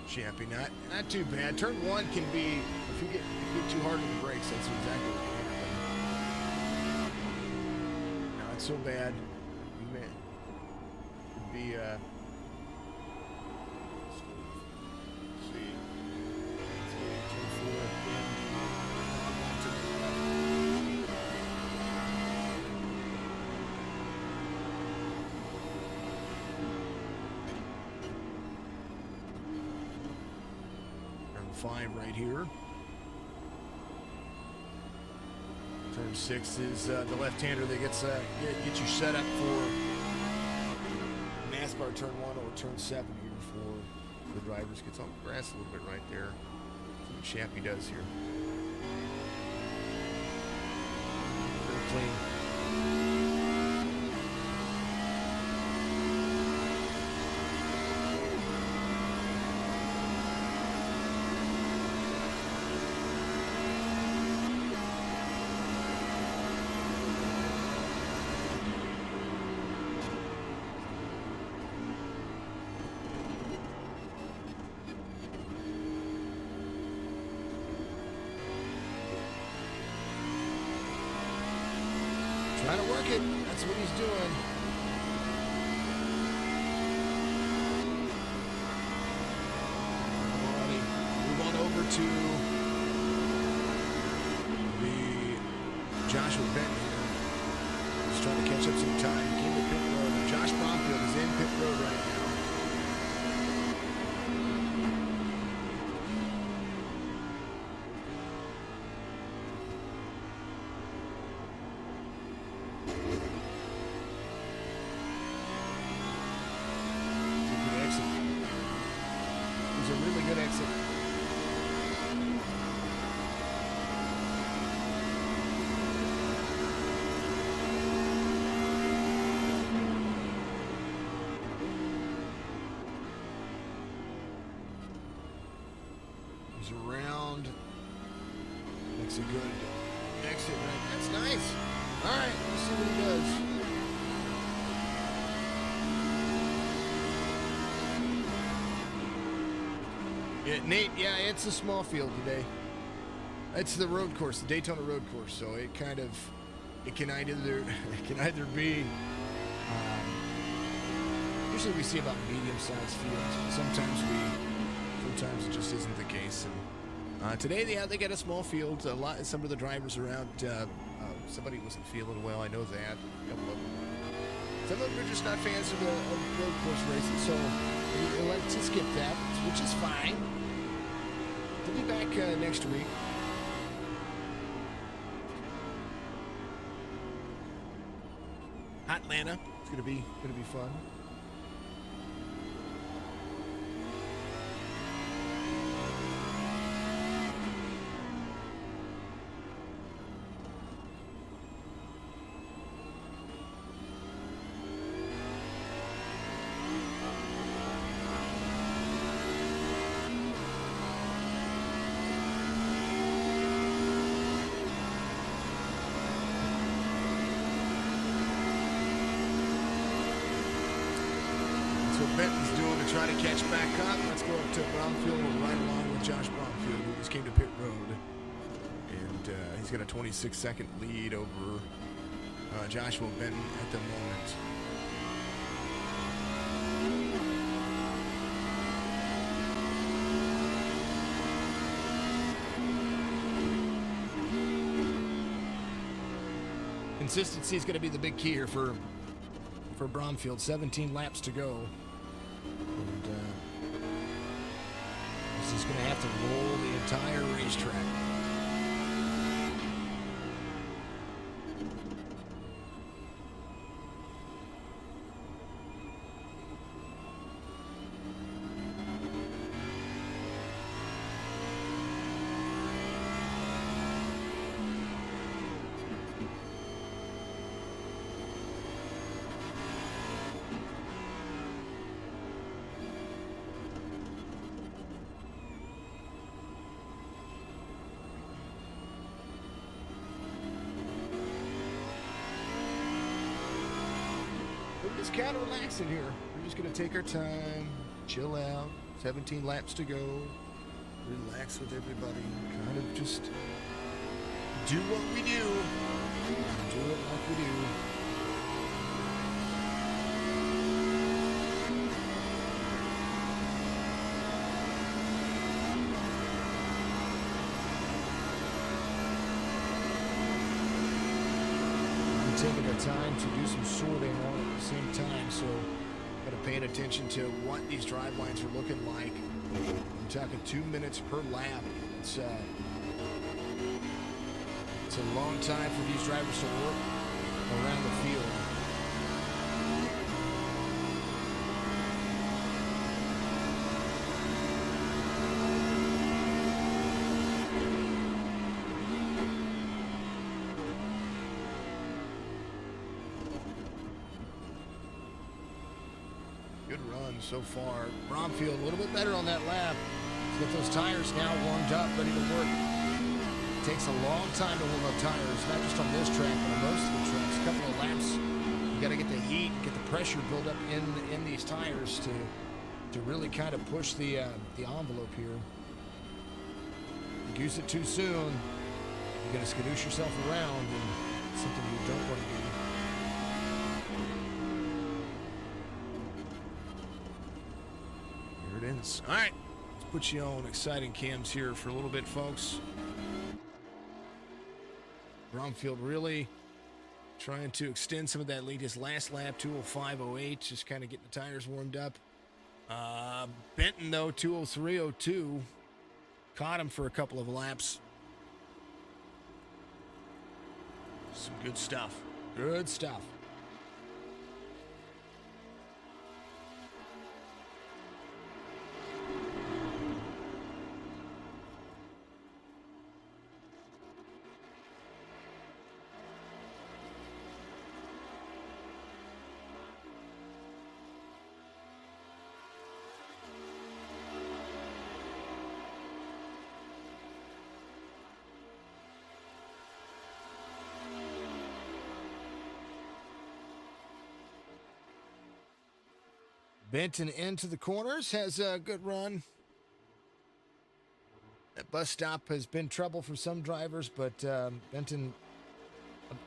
Shappy, not too bad. Turn 1 can be, if you get too hard on the brakes, that's exactly what you have. Not so bad. Man, could be let's see. Turn 4 again. Turn 5 right here. Turn 6 is the left-hander that gets you set up for NASCAR turn 1 or turn 7 here for the drivers. Gets on the grass a little bit right there. See what Shappy does here. Very clean. Trying to work it. That's what he's doing. Alrighty. Move on over to the Joshua Benton here. He's trying to catch up some time. Came to pit road. Josh Bromfield is in pit road right now. Good exit. He's around. Makes a good exit right. That's nice. All right, let's see what he does. Yeah, Nate, yeah, it's a small field today. It's the road course, the Daytona road course, so it kind of, it can either be, usually we see about medium-sized fields, but sometimes it just isn't the case. And today, yeah, they got a small field. Some of the drivers around, somebody wasn't feeling well, I know that. A couple of them. Some of them are just not fans of road course racing, so we like to skip that, which is fine. We'll be back next week. Atlanta. It's gonna be fun. Benton's doing to try to catch back up. Let's go up to Bromfield. We're right along with Josh Bromfield, who just came to pit road. And he's got a 26-second lead over Joshua Benton at the moment. Consistency is going to be the big key here for Bromfield. 17 laps to go. And this is going to have to roll the entire racetrack. We're just kind of relaxing here. We're just going to take our time, chill out. 17 laps to go. Relax with everybody. Kind of just do what we do. Do it like we do. Taking our time to do some sorting all at the same time, so got to pay attention to what these drive lines are looking like. I'm talking 2 minutes per lap. It's It's a long time for these drivers to work around the field. Good run so far. Bromfield a little bit better on that lap. Let's get those tires now warmed up, ready to work. It takes a long time to warm up tires, not just on this track, but on most of the tracks. A couple of laps, you got to get the heat, get the pressure built up in these tires to really kind of push the envelope here. You goose it too soon, you're going to skadoosh yourself around, and it's something you don't want to do. Here it is. All right, let's put you on exciting cams here for a little bit, folks. Bromfield really trying to extend some of that lead. His last lap, 2:05.08, just kind of getting the tires warmed up. Benton, though, 2:03.02, caught him for a couple of laps. Some good stuff. Good stuff. Benton into the corners, has a good run. That bus stop has been trouble for some drivers, but Benton,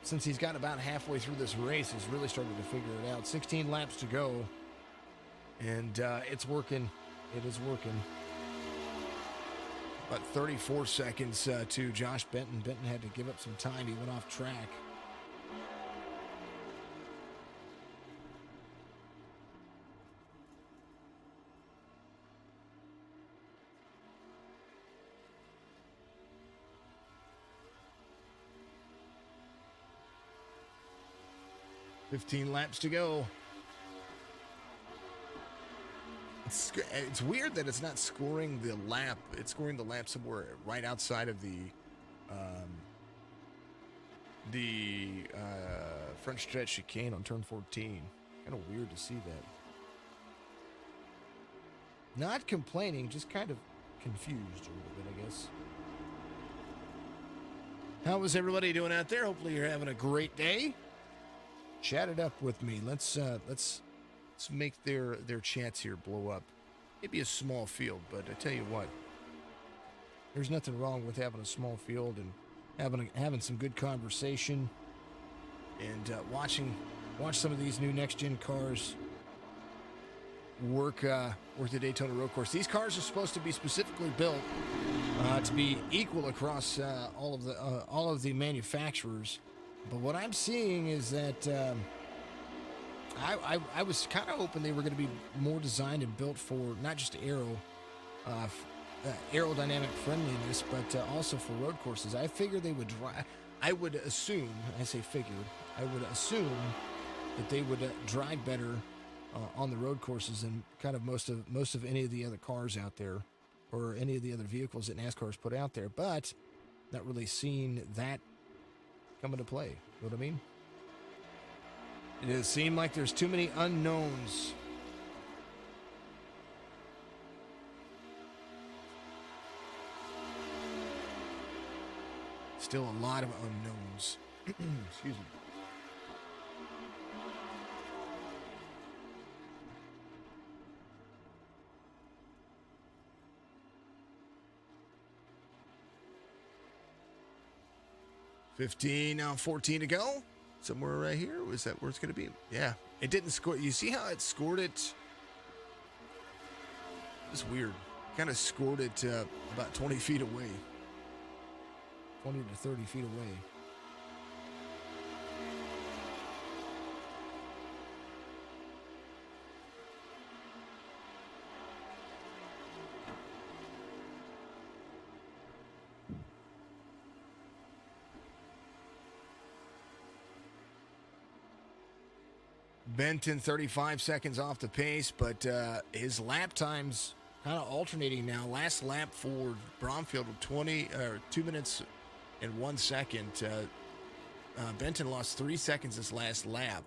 since he's got about halfway through this race, has really started to figure it out. 16 laps to go, and it's working. It is working. About 34 seconds to Josh Benton. Benton had to give up some time. He went off track. $15 laps to go. It's weird that it's not scoring the lap. It's scoring the lap somewhere right outside of the front stretch chicane on turn 14. Kind of weird to see that. Not complaining, just kind of confused a little bit, I guess. How is everybody doing out there? Hopefully you're having a great day. Chat it up with me. Let's make their chats here blow up. Maybe a small field, but I tell you what, there's nothing wrong with having a small field and having some good conversation and watch some of these new next gen cars work the Daytona road course. These cars are supposed to be specifically built to be equal across all of the manufacturers. But what I'm seeing is that I was kind of hoping they were going to be more designed and built for not just aerodynamic friendliness, but also for road courses. I figured they would drive. I would assume that they would drive better on the road courses than kind of most of any of the other cars out there, or any of the other vehicles that NASCAR's put out there. But not really seeing that come into play. You know what I mean? It does seem like there's too many unknowns. Still a lot of unknowns. Excuse me. Now 14 to go. Somewhere right here. Was that where it's going to be? Yeah. It didn't score. You see how it scored it? It's weird. Kind of scored it about 20 feet away. 20 to 30 feet away. Benton 35 seconds off the pace, but his lap time's kind of alternating now. Last lap for Bromfield with 2 minutes and 1 second. Benton lost 3 seconds this last lap,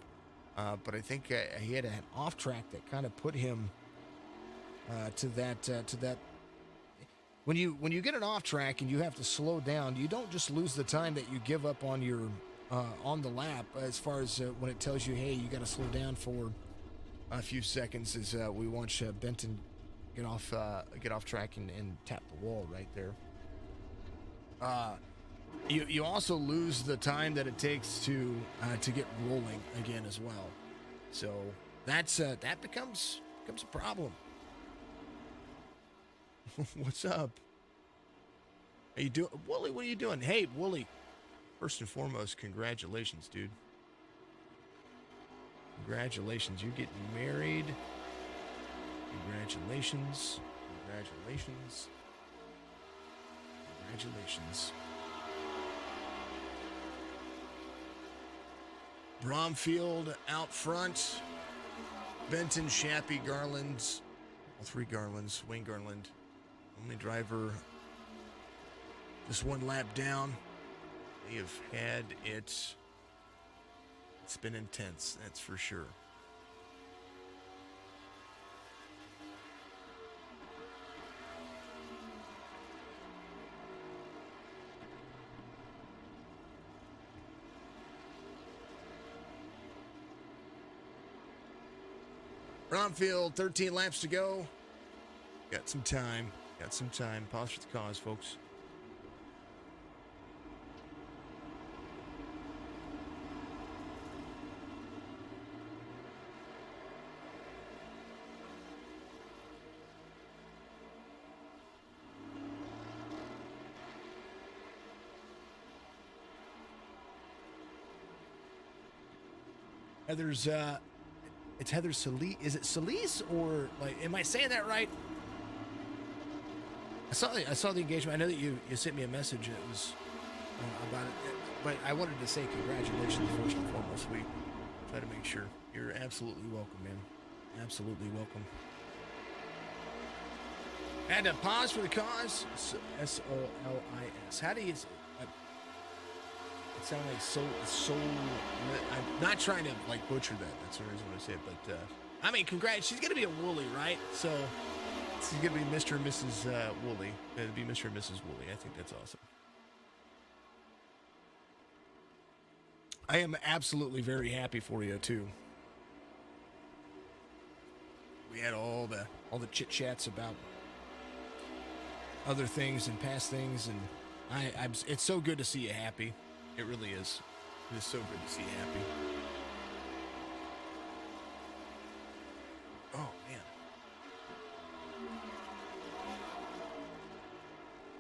but I think he had an off track that kind of put him to that. When you get an off track and you have to slow down, you don't just lose the time that you give up on your on the lap. As far as when it tells you, hey, you got to slow down for a few seconds, as we watch Benton get off track and tap the wall right there. You also lose the time that it takes to get rolling again as well. So that becomes a problem. What's up? How you doing, Wooly? What are you doing? Hey, Wooly. First and foremost, congratulations, dude. Congratulations, you're getting married. Congratulations. Congratulations. Congratulations. Bromfield out front. Benton, Shappy, Garland. All three Garlands. Wayne Garland. Only driver just one lap down. They have had it. It's been intense, that's for sure. Bromfield, 13 laps to go. Got some time. Got some time. Pause for the cause, folks. Heather's, it's Heather Solis. Is it Solis or, like, am I saying that right? I saw the engagement. I know that you sent me a message that was about it, but I wanted to say congratulations first and foremost. We try to make sure. You're absolutely welcome, man. Absolutely welcome. And a pause for the cause. Solis. How do you? It sounds like soul. I'm not trying to like butcher that. That's the reason why I say it. But I mean, congrats. She's gonna be a Wooly, right? So she's gonna be Mr. and Mrs. Wooly. It'll be Mr. and Mrs. Wooly. I think that's awesome. I am absolutely very happy for you too. We had all the chit chats about other things and past things, and it's so good to see you happy. It really is. It is so good to see you happy. Oh, man.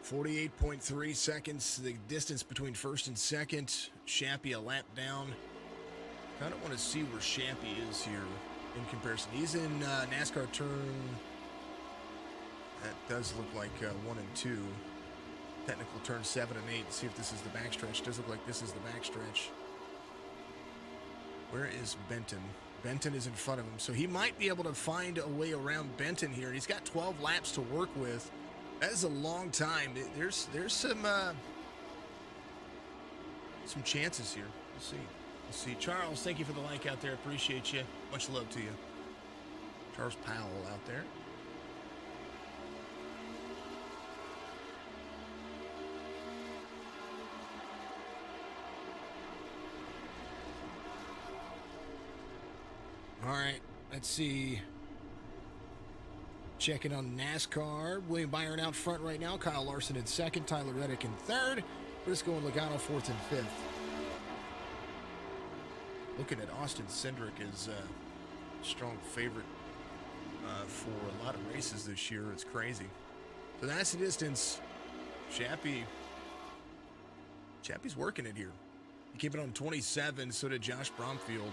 48.3 seconds, the distance between first and second. Shappy a lap down. I don't want to see where Shappy is here in comparison. He's in NASCAR turn. That does look like 1 and 2. Technical turn 7 and 8. See if this is the backstretch. Does look like this is the backstretch. Where is Benton? Benton is in front of him, so he might be able to find a way around Benton here. He's got 12 laps to work with. That is a long time. There's some chances here. We'll see. We'll see. Charles, thank you for the like out there. Appreciate you. Much love to you. Charles Powell out there. All right, let's see. Checking on NASCAR. William Byron out front right now. Kyle Larson in second. Tyler Reddick in third. Briscoe and Logano fourth and fifth. Looking at Austin Cindric as a strong favorite for a lot of races this year. It's crazy. So that's the distance. Shappy's working it here. He kept it on 27. So did Josh Bromfield.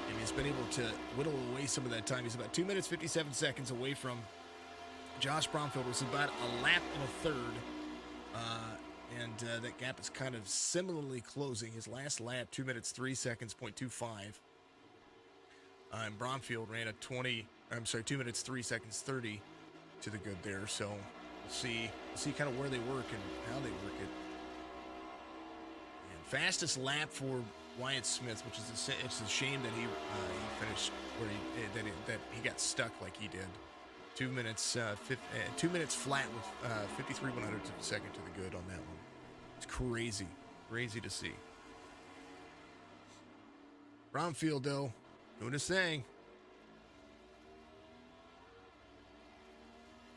And he's been able to whittle away some of that time. He's about 2 minutes, 57 seconds away from Josh Bromfield, was about a lap and a third. And that gap is kind of similarly closing. His last lap, 2 minutes, 3 seconds, .25. And Bromfield ran a 2 minutes 3 seconds 30 to the good there. So we'll see kind of where they work and how they work it. And fastest lap for Wyatt Smith, which is it's a shame that he finished where that he got stuck like he did. 2 minutes 2 minutes flat with 53 100ths of a second to the good on that one. It's crazy to see. Bromfield though, doing his thing.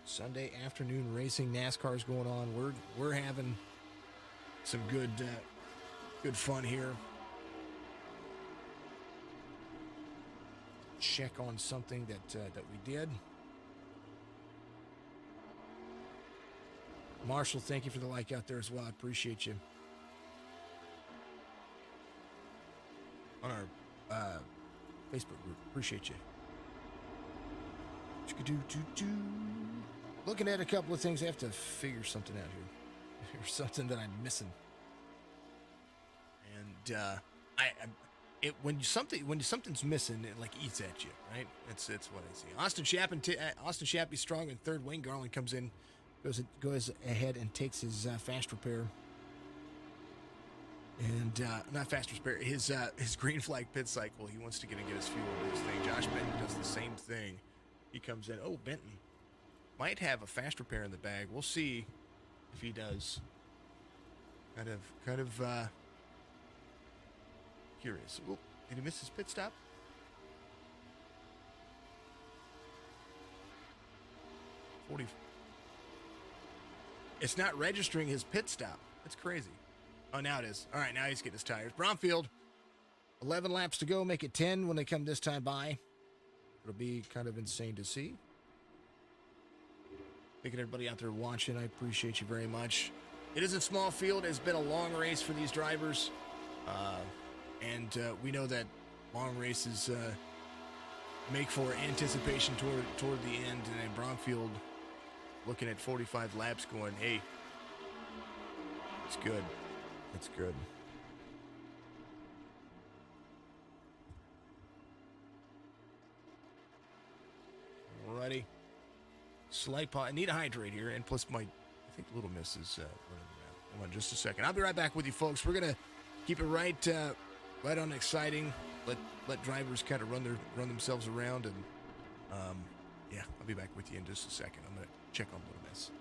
Sunday afternoon racing, NASCAR's going on. We're having some good fun here. Check on something that we did. Marshall, thank you for the like out there as well. I appreciate you. On our Facebook group, appreciate you. Looking at a couple of things, I have to figure something out here. There's something that I'm missing. And when something's missing, it like eats at you, right? That's what I see. Austin Shappy's strong in third. Wayne Garland comes in, goes ahead and takes his fast repair. And not fast repair, his green flag pit cycle. He wants to get his fuel into his thing. Josh Benton does the same thing. He comes in. Oh, Benton might have a fast repair in the bag. We'll see if he does. Kind of curious. Ooh, did he miss his pit stop? It's not registering his pit stop. That's crazy. Oh, now it is. All right, now he's getting his tires. Bromfield, 11 laps to go. Make it 10 when they come this time by. It'll be kind of insane to see. Thanking everybody out there watching. I appreciate you very much. It is a small field. It's been a long race for these drivers. And we know that long races make for anticipation toward the end. And then Bromfield looking at 45 laps going, hey, it's good. It's good. Alrighty. Slight pause. I need to hydrate here, and plus I think Little Miss is running around. Hold on just a second. I'll be right back with you folks. We're gonna keep it right on exciting. Let drivers kind of run themselves around, and yeah, I'll be back with you in just a second. I'm gonna check on Little Miss.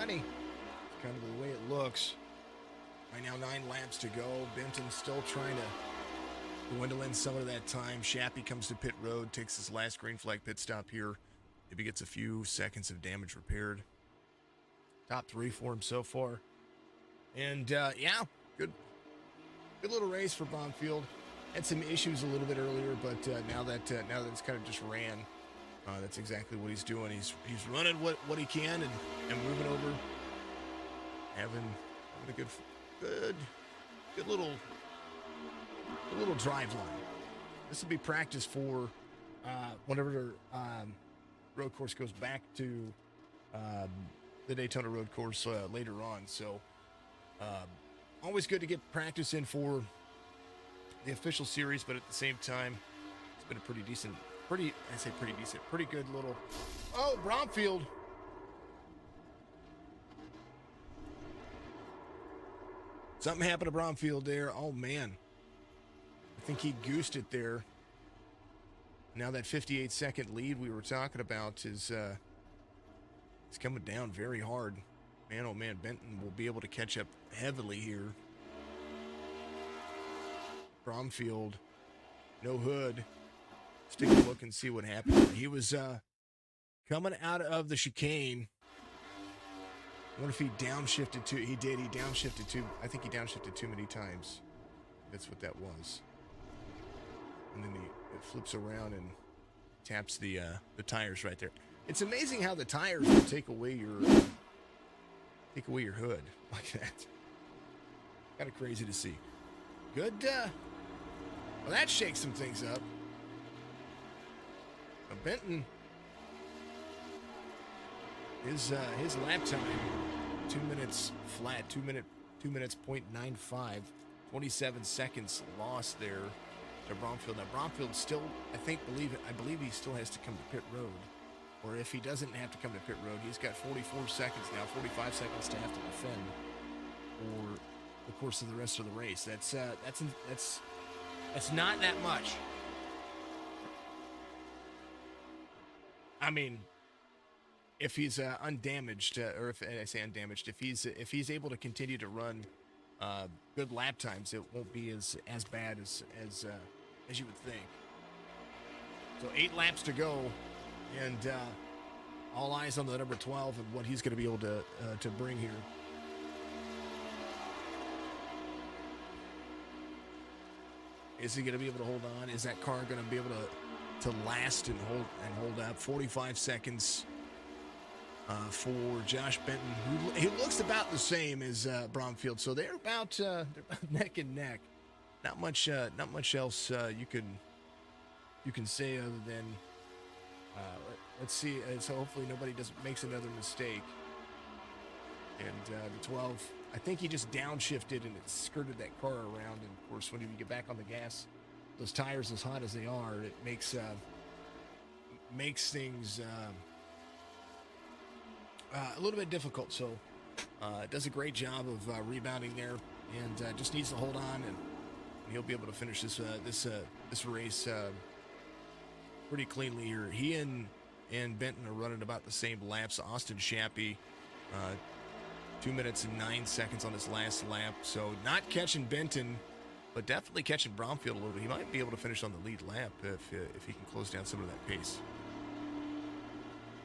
plenty. It's kind of the way it looks. Right now, 9 laps to go. Benton still trying to dwindle in some of that time. Shappy comes to pit road, takes his last green flag pit stop here. Maybe gets a few seconds of damage repaired. Top 3 for him so far. And yeah, good little race for Bromfield. Had some issues a little bit earlier, but now that it's kind of just ran, that's exactly what he's doing. He's running what he can and moving over, having a good little drive line. This will be practice for whenever the road course goes back to the Daytona road course later on. So always good to get practice in for the official series, but at the same time, it's been a pretty good little. Oh, Bromfield. Something happened to Bromfield there. Oh, man. I think he goosed it there. Now that 58-second lead we were talking about is coming down very hard. Man, oh, man, Benton will be able to catch up heavily here. Bromfield, no hood. Let's take a look and see what happened. He was coming out of the chicane. I wonder if he downshifted too. He did. He downshifted too. I think he downshifted too many times. That's what that was. And then it flips around and taps the tires right there. It's amazing how the tires will take away your hood like that. Kind of crazy to see. Good. Well, that shakes some things up. Benton, his lap time, 2 minutes flat, 2 minutes 0.95, 27 seconds lost there to Bromfield. Now Bromfield still, I believe he still has to come to pit road, or if he doesn't have to come to pit road, he's got 44 seconds now, 45 seconds to have to defend for the course of the rest of the race. That's not that much. I mean, if he's undamaged, or if I say undamaged, if he's able to continue to run good lap times, it won't be as bad as you would think. So 8 laps to go, and all eyes on the number 12 and what he's going to be able to bring here. Is he going to be able to hold on? Is that car going to be able to last and hold up? 45 seconds for Josh Benton, who looks about the same as Bromfield. So they're about neck and neck. Not much else you can say other than let's see. So hopefully nobody makes another mistake. And the 12. I think he just downshifted and it skirted that car around. And of course, when you get back on the gas, those tires as hot as they are, it makes things a little bit difficult. So it does a great job of rebounding there, and just needs to hold on, and he'll be able to finish this race pretty cleanly here. He and Benton are running about the same laps. Austin Shappy, 2 minutes and 9 seconds on his last lap. So not catching Benton, but definitely catching Bromfield a little bit. He might be able to finish on the lead lap if he can close down some of that pace.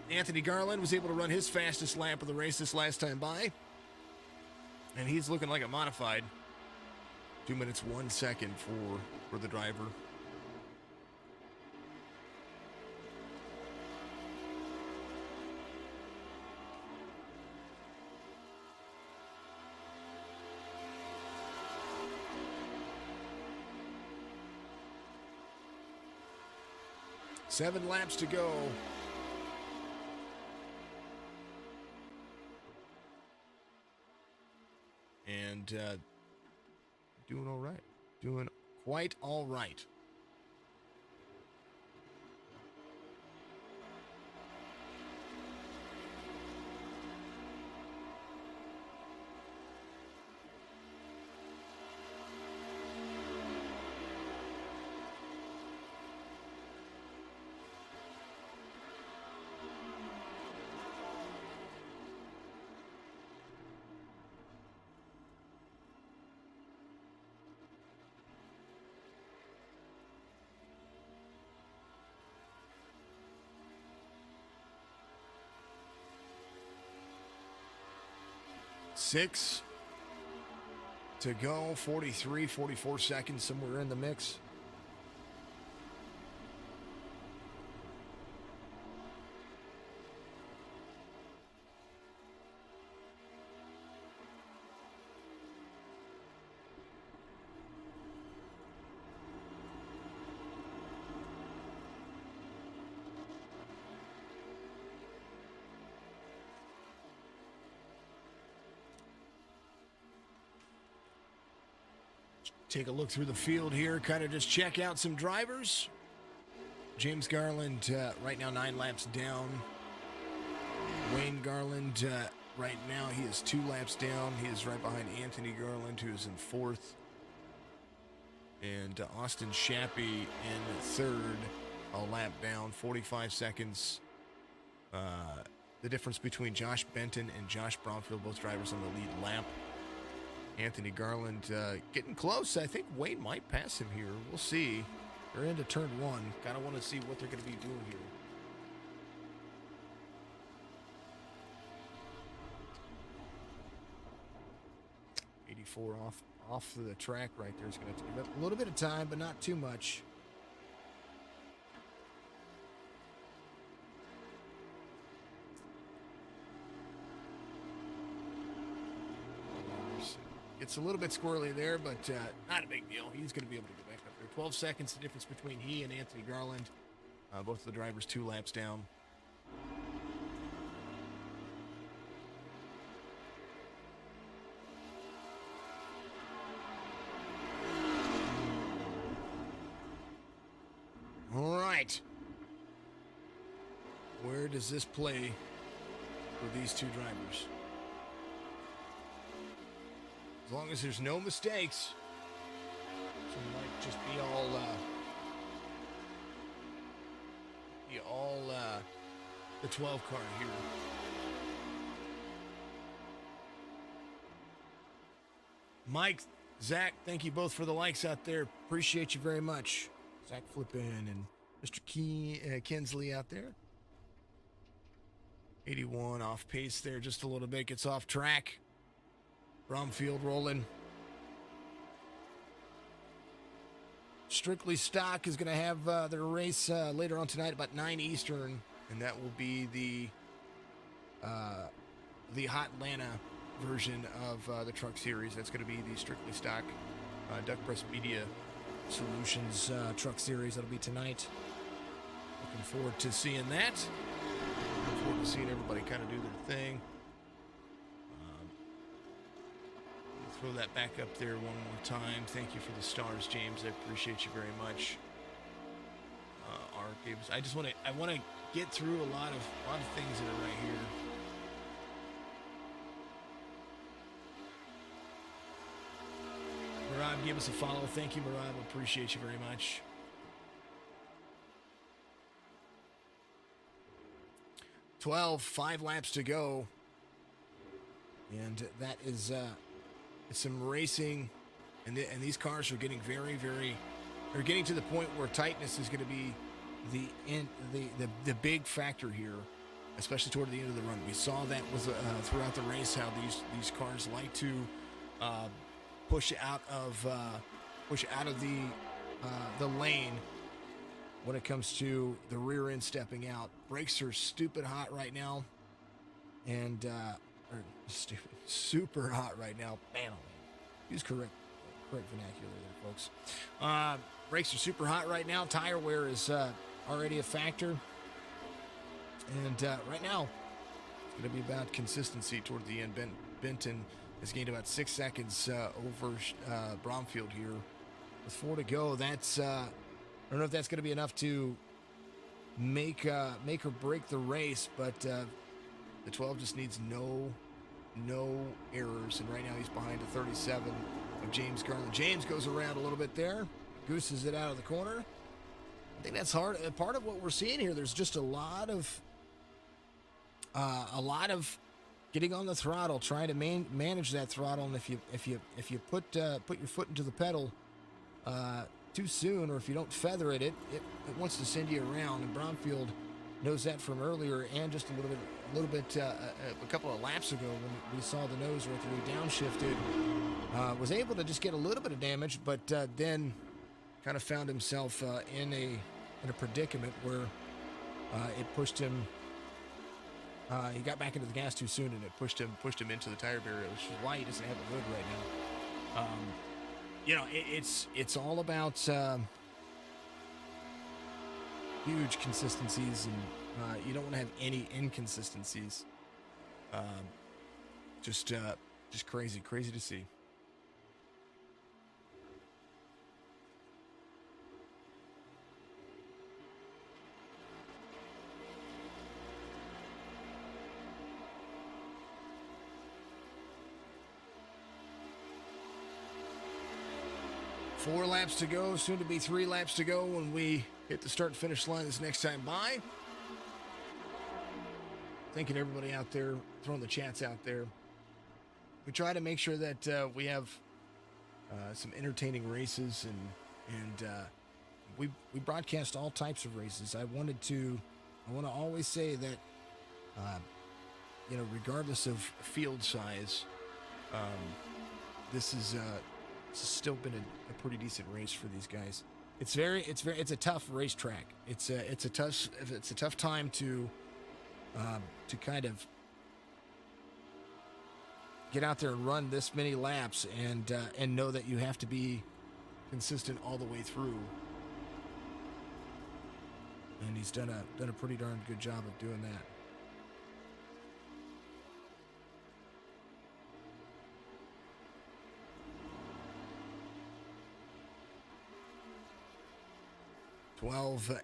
Anthony Garland was able to run his fastest lap of the race this last time by, and he's looking like a modified. 2 minutes 1 second for the driver. Seven laps to go. And doing all right. Doing quite all right. 6 to go, 43, 44 seconds, somewhere in the mix. Take a look through the field here, kind of just check out some drivers. James Garland right now 9 laps down. Wayne Garland right now he is 2 laps down. He is right behind Anthony Garland, who is in 4th. And Austin Shappy in 3rd, a lap down, 45 seconds. The difference between Josh Benton and Josh Bromfield, both drivers on the lead lap. Anthony Garland getting close. I think Wayne might pass him here. We'll see. They're into turn 1. Kind of want to see what they're going to be doing here. Off the track right there. It's going to have to give up a little bit of time, but not too much. It's a little bit squirrely there, but not a big deal. He's going to be able to get back up there. 12 seconds, the difference between he and Anthony Garland. Both of the drivers 2 laps down. All right. Where does this play for these 2 drivers? As long as there's no mistakes, so it might just be all the 12 car here. Mike, Zach, thank you both for the likes out there. Appreciate you very much. Zach Flippin and Mr. Kinsley out there. 81 off pace there just a little bit, gets off track. Bromfield rolling. Strictly Stock is going to have their race later on tonight about 9 Eastern, and that will be the Hot Atlanta version of the Truck Series. That's going to be the Strictly Stock Duck Press Media Solutions Truck Series. That'll be tonight. Looking forward to seeing that. Looking forward to seeing everybody kind of do their thing. Throw that back up there one more time. Thank you for the stars, James. I appreciate you very much. I want to get through a lot of things that are right here. Marab, give us a follow. Thank you, Marab. Appreciate you very much. Five laps to go, and that is. Some racing, and these cars are getting they're getting to the point where tightness is going to be the big factor here, especially toward the end of the run. We saw that with throughout the race how these cars like to push out of the lane when it comes to the rear end stepping out. Brakes are stupid hot right now, and super hot right now. Man, use correct vernacular there, folks. Brakes are super hot right now. Tire wear is already a factor. And right now, it's going to be about consistency toward the end. Benton has gained about 6 seconds over Bromfield here. With 4 to go, that's I don't know if that's going to be enough to make or break the race, but the 12 just needs no errors, and right now he's behind a 37 of James Garland. James goes around a little bit there, gooses it out of the corner. I think that's hard. Part of what we're seeing here, there's just a lot of getting on the throttle, trying to manage that throttle, and if you put your foot into the pedal too soon, or if you don't feather it, it wants to send you around. And Bromfield knows that from earlier, and just a little bit little bit a couple of laps ago when we saw the nose right through downshifted. Was able to just get a little bit of damage, but then kind of found himself in a predicament where it pushed him. He got back into the gas too soon, and it pushed him into the tire barrier, which is why he doesn't have it good right now. You know, it's all about huge consistencies, and you don't want to have any inconsistencies. Just crazy to see. Four laps to go, soon to be 3 laps to go when we hit the start and finish line this next time by. Thanking everybody out there, throwing the chats out there. We try to make sure that we have some entertaining races, and we broadcast all types of races. I want to always say that, you know, regardless of field size, this has still been a pretty decent race for these guys. It's a tough racetrack. It's a tough time to kind of get out there and run this many laps and know that you have to be consistent all the way through. And he's done a pretty darn good job of doing that.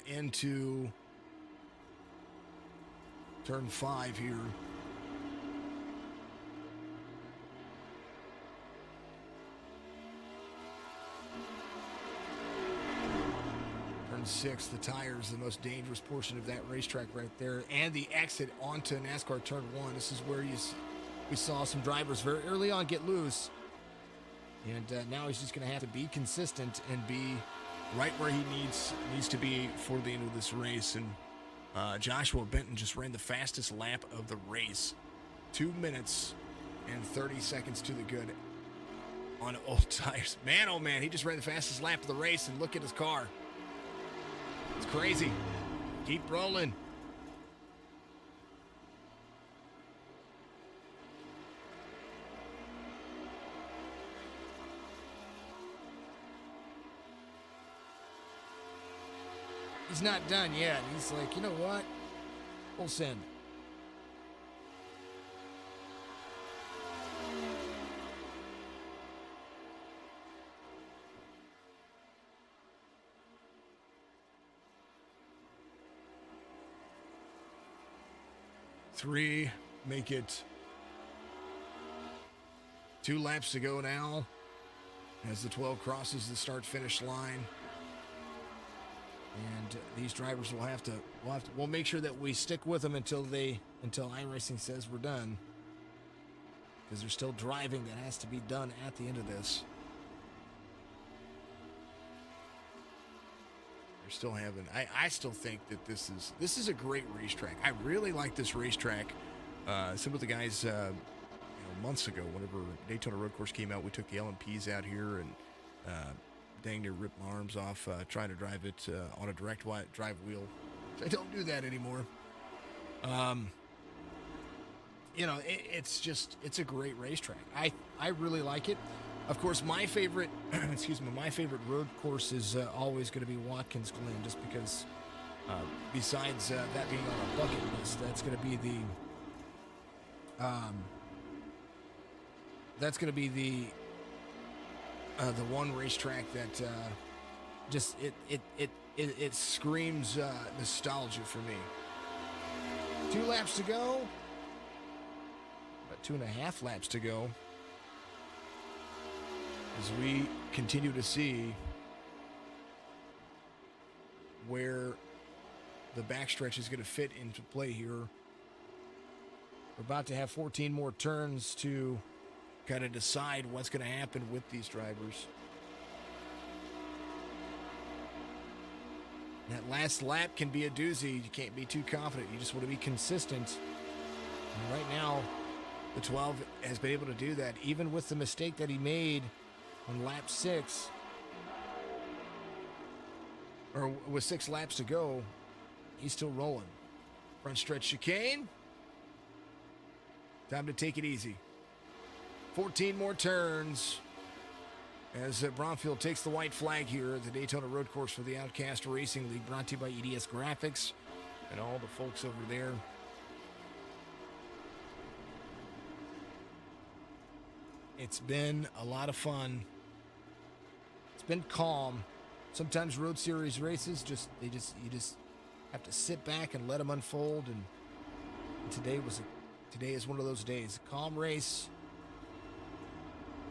Into turn 5 here. Turn 6, the tires, the most dangerous portion of that racetrack right there, and the exit onto NASCAR turn 1. This is where we saw some drivers very early on get loose, and now he's just going to have to be consistent and be right where he needs to be for the end of this race. And Joshua Benton just ran the fastest lap of the race, 2 minutes and 30 seconds to the good on old tires. Man, oh man, he just ran the fastest lap of the race, and look at his car. It's crazy. Keep rolling. He's not done yet. He's like, you know what? We'll send. Three, make it 2 laps to go now as the 12 crosses the start-finish line. And these drivers we'll make sure that we stick with them until iRacing says we're done, because there's still driving that has to be done at the end of this. They're still having. I still think that this is a great racetrack. I really like this racetrack. Some of the guys, months ago, whenever Daytona Road Course came out, we took the LMPs out here and. Dang near ripped my arms off trying to drive it on a direct drive wheel. I don't do that anymore. It's a great racetrack. I really like it. Of course, my favorite my favorite road course is always going to be Watkins Glen, just because besides that being on a bucket list, that's going to be the one racetrack that it screams nostalgia for me. 2 laps to go, about 2.5 laps to go, as we continue to see where the backstretch is going to fit into play here. We're about to have 14 more turns to kind of decide what's going to happen with these drivers. That last lap can be a doozy. You can't be too confident. You just want to be consistent And right now, the 12 has been able to do that, even with the mistake that he made on lap 6. Or with 6 laps to go, he's still rolling. Front stretch chicane. Time to take it easy. 14 more turns as Bromfield takes the white flag here at the Daytona Road Course for the Outcast Racing League, brought to you by EDS Graphics and all the folks over there. It's been a lot of fun. It's been calm. Sometimes Road Series races you just have to sit back and let them unfold. And today is one of those days. A calm race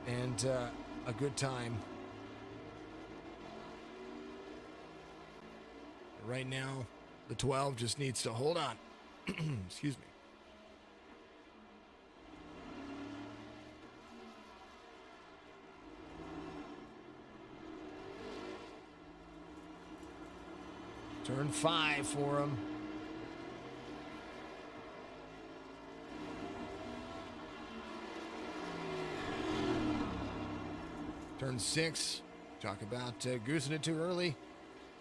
and a good time. Right now, the 12 just needs to hold on. Excuse me. Turn 5 for him. Turn 6. Talk about goosing it too early.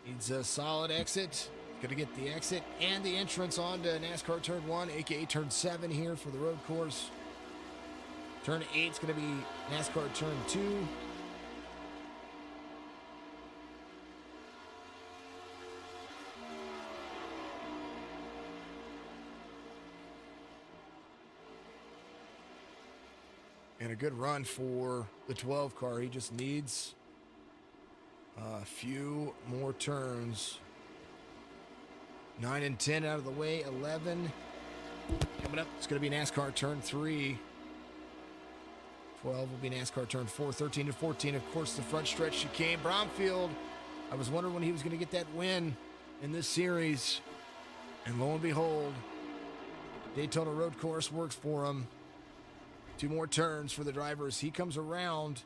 Needs a solid exit. Going to get the exit and the entrance onto NASCAR Turn 1, a.k.a. Turn 7 here for the road course. Turn 8 is going to be NASCAR Turn 2. And a good run for the 12 car. He just needs a few more turns. 9 and 10 out of the way. 11 coming up. It's going to be NASCAR Turn 3. 12 will be NASCAR Turn 4. 13 and 14, of course, the front stretch chicane. Bromfield, I was wondering when he was going to get that win in this series. And lo and behold, Daytona Road Course works for him. 2 more turns for the drivers. He comes around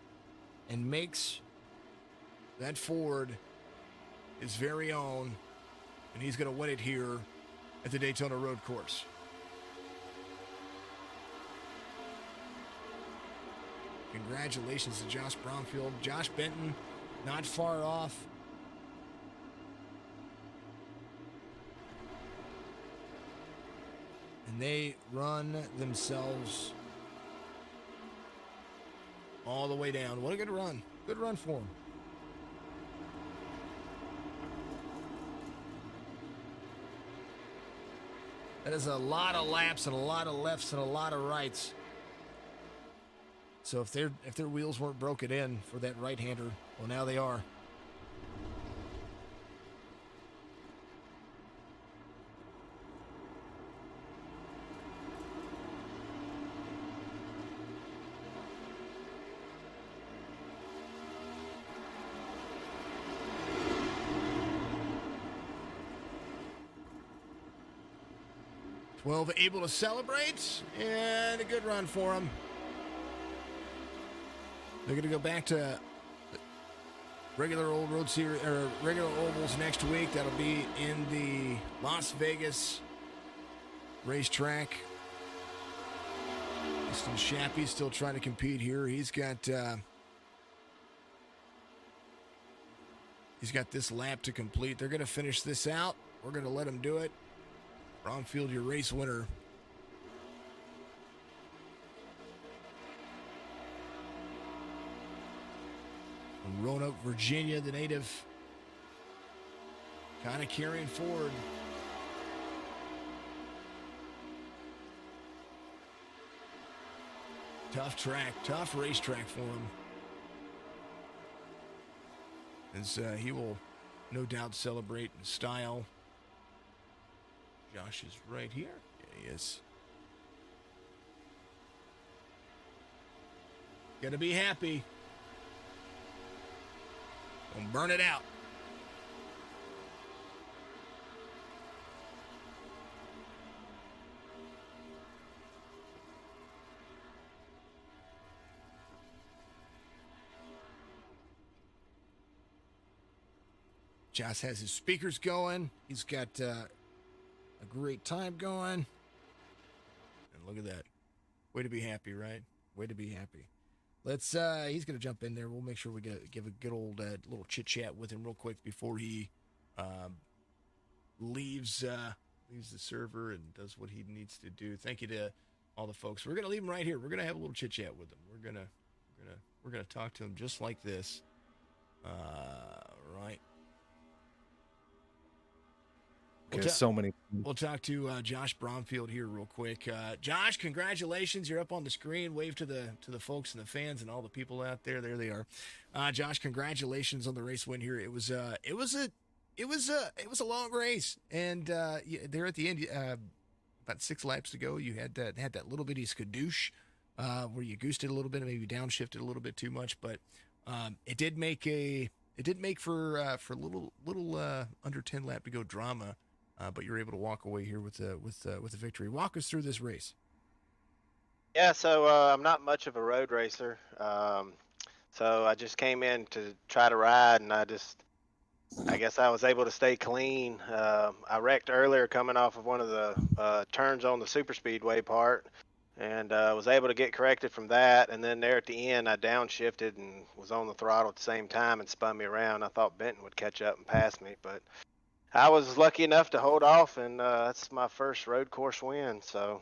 and makes that Ford his very own, and he's going to win it here at the Daytona Road Course. Congratulations to Josh Bromfield. Josh Benton, not far off. And they run themselves all the way down. What a good run. Good run for him. That is a lot of laps and a lot of lefts and a lot of rights. So if their wheels weren't broken in for that right-hander, well, now they are. Able to celebrate, and a good run for them. They're going to go back to regular old road series or regular ovals next week. That'll be in the Las Vegas racetrack. Justin Shappy's still trying to compete here. He's got this lap to complete. They're going to finish this out. We're going to let him do it. Bromfield, your race winner. From Roanoke, Virginia, the native, kind of carrying forward. Tough track, tough racetrack for him. As he will no doubt celebrate in style. Josh is right here. Yeah, he is. Gonna be happy. Gonna burn it out. Josh has his speakers going. He's got a great time going. And Look at that. Way to be happy, right? Way to be happy. Let's. He's gonna jump in there. We'll make sure we give a good old little chit chat with him real quick before he um, leaves leaves the server and does what he needs to do. Thank you to all the folks. We're gonna leave him right here. We're gonna have a little chit chat with him. We're gonna talk to him just like this. Right. So many. We'll talk to Josh Bromfield here real quick. Josh, congratulations! You're up on the screen. Wave to the folks and the fans and all the people out there. There they are. Josh, congratulations on the race win here. It was a long race, and there at the end, about 6 laps to go, you had that little bitty skadoosh where you goosed it a little bit, maybe downshifted a little bit too much, but it did make for a little under 10 lap to go drama. But you're able to walk away here with a victory. Walk us through this race. Yeah, so I'm not much of a road racer. So I just came in to try to ride, and I guess I was able to stay clean. I wrecked earlier coming off of one of the turns on the super speedway part, and was able to get corrected from that. And then there at the end, I downshifted and was on the throttle at the same time and spun me around. I thought Benton would catch up and pass me, but I was lucky enough to hold off, and that's my first road course win. So,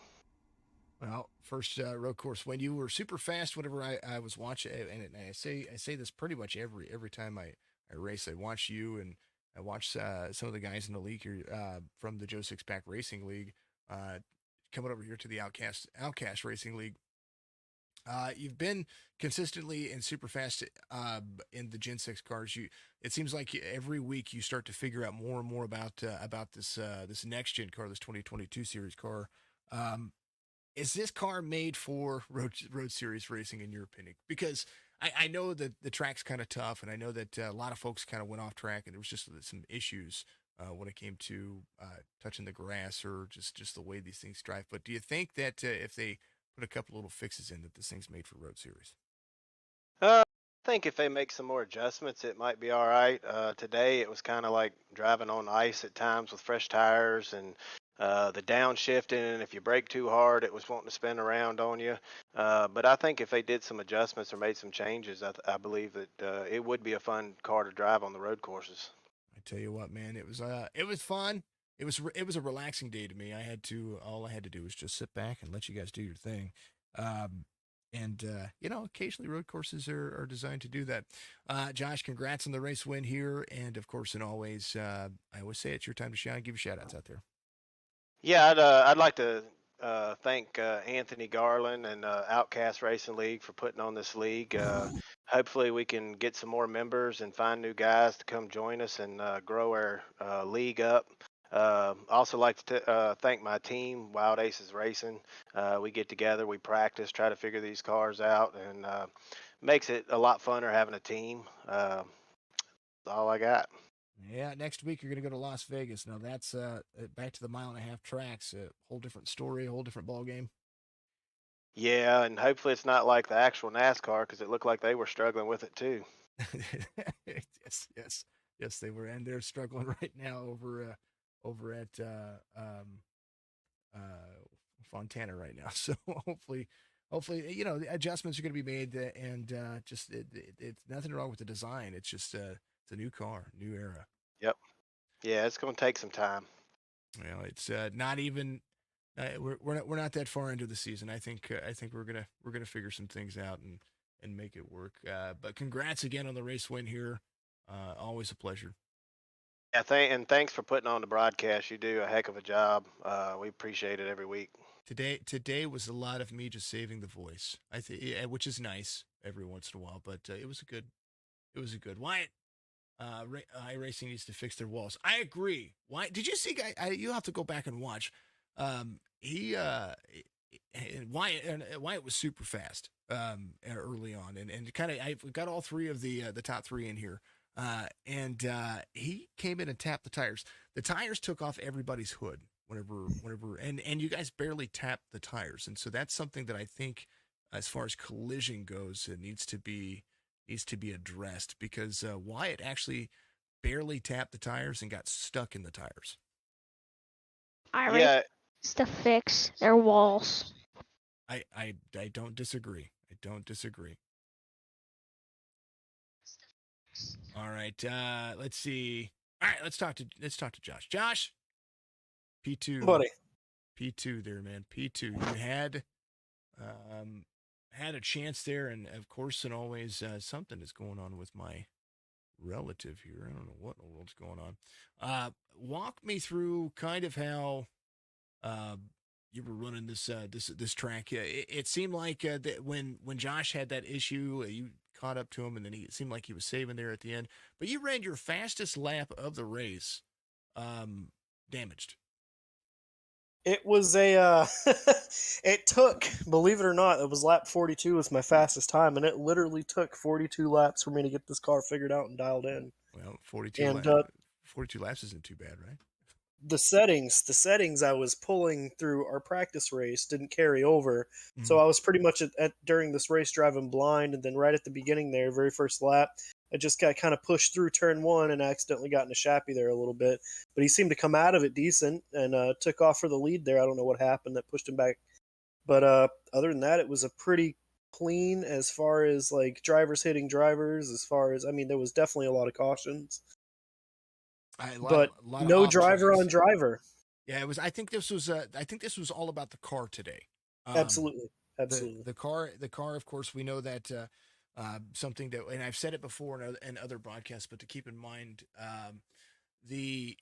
well, first road course win. You were super fast whenever I was watching, and I say this pretty much every time I race. I watch you, and I watch some of the guys in the league here from the Joe Six-Pack Racing League coming over here to the Outcast Racing League. You've been consistently and super fast in the Gen 6 cars. It seems like every week you start to figure out more and more about this next gen car, this 2022 series car. Is this car made for road series racing, in your opinion? Because I know that the track's kind of tough, and I know that a lot of folks kind of went off track, and there was just some issues when it came to touching the grass or just the way these things drive. But do you think that if they put a couple little fixes in, that this thing's made for road series? I think if they make some more adjustments, it might be all right. Today, it was kind of like driving on ice at times with fresh tires, and the downshifting, and if you brake too hard, it was wanting to spin around on you. But I think if they did some adjustments or made some changes, I believe that it would be a fun car to drive on the road courses. I tell you what, man, it was fun. It was a relaxing day to me. All I had to do was just sit back and let you guys do your thing. Occasionally road courses are designed to do that. Josh, congrats on the race win here. And of course, and always, I always say it's your time to shine. Give your shout outs out there. Yeah, I'd like to thank Anthony Garland and Outcast Racing League for putting on this league. Hopefully we can get some more members and find new guys to come join us and grow our league up. Also like to thank my team, Wild Aces Racing. We get together, we practice, try to figure these cars out, and makes it a lot funner having a team. That's all I got. Yeah, next week you're going to go to Las Vegas. Now that's back to the 1.5 mile tracks. A whole different story, a whole different ball game. Yeah, and hopefully it's not like the actual NASCAR, because it looked like they were struggling with it too. Yes, they were, and they're struggling right now over at Fontana right now. So hopefully, the adjustments are going to be made, and it's nothing wrong with the design. It's just it's a new car, new era. Yep. Yeah, it's going to take some time. Well, it's not even. We're not that far into the season. I think we're gonna figure some things out and make it work. But congrats again on the race win here. Always a pleasure. Yeah, thanks for putting on the broadcast. You do a heck of a job. We appreciate it every week. Today was a lot of me just saving the voice. I think, which is nice every once in a while. But it was a good. Wyatt, iRacing needs to fix their walls. I agree. Why? Did you see? You'll have to go back and watch. Wyatt was super fast early on, and kind of I've got all three of the top three in here. And he came in and tapped the tires. The tires took off everybody's hood whenever, and you guys barely tapped the tires. And so that's something that I think, as far as collision goes, it needs to be addressed, because Wyatt actually barely tapped the tires and got stuck in the tires. iRacing needs to fix their walls. I don't disagree. I don't disagree. All right. Let's see. All right, let's talk to Josh. Josh, P2. Buddy. P2 there, man. P2. You had a chance there, and of course and always something is going on with my relative here. I don't know what in the world's going on. Walk me through kind of how you were running this track. It seemed like that when Josh had that issue, you caught up to him, and then it seemed like he was saving there at the end. But you ran your fastest lap of the race, damaged. It was it took, believe it or not, it was lap 42 was my fastest time, and it literally took 42 laps for me to get this car figured out and dialed in. Well, 42 laps isn't too bad, right? The settings I was pulling through our practice race didn't carry over. So I was pretty much during this race driving blind, and then right at the beginning there, very first lap, I just got kind of pushed through turn one and accidentally got into Shappy there a little bit. But he seemed to come out of it decent and took off for the lead there. I don't know what happened that pushed him back. But other than that, it was a pretty clean as far as like drivers hitting drivers. As far as, I mean, there was definitely a lot of cautions. But no driver on driver. Yeah, it was. I think this was all about the car today. Absolutely. The car. Of course, we know that something that, and I've said it before in other broadcasts, but to keep in mind, the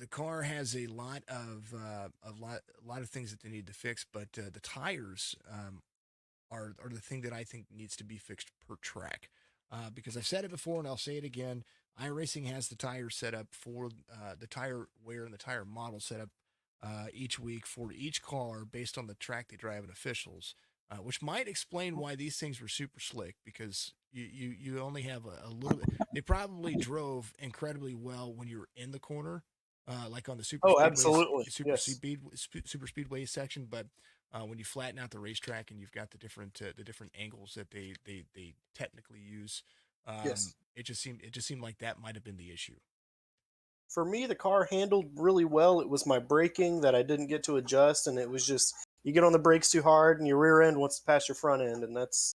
car has a lot of things that they need to fix, but the tires are the thing that I think needs to be fixed per track. Because I've said it before and I'll say it again. iRacing has the tire set up for the tire wear and the tire model set up each week for each car based on the track they drive and officials, which might explain why these things were super slick, because you only have a little bit. They probably drove incredibly well when you're in the corner, like on the absolutely. super speedway section, but when you flatten out the racetrack and you've got the different angles that they technically use, it just seemed like that might have been the issue. For me, the car handled really well. It was my braking that I didn't get to adjust, and it was just, you get on the brakes too hard and your rear end wants to pass your front end, and that's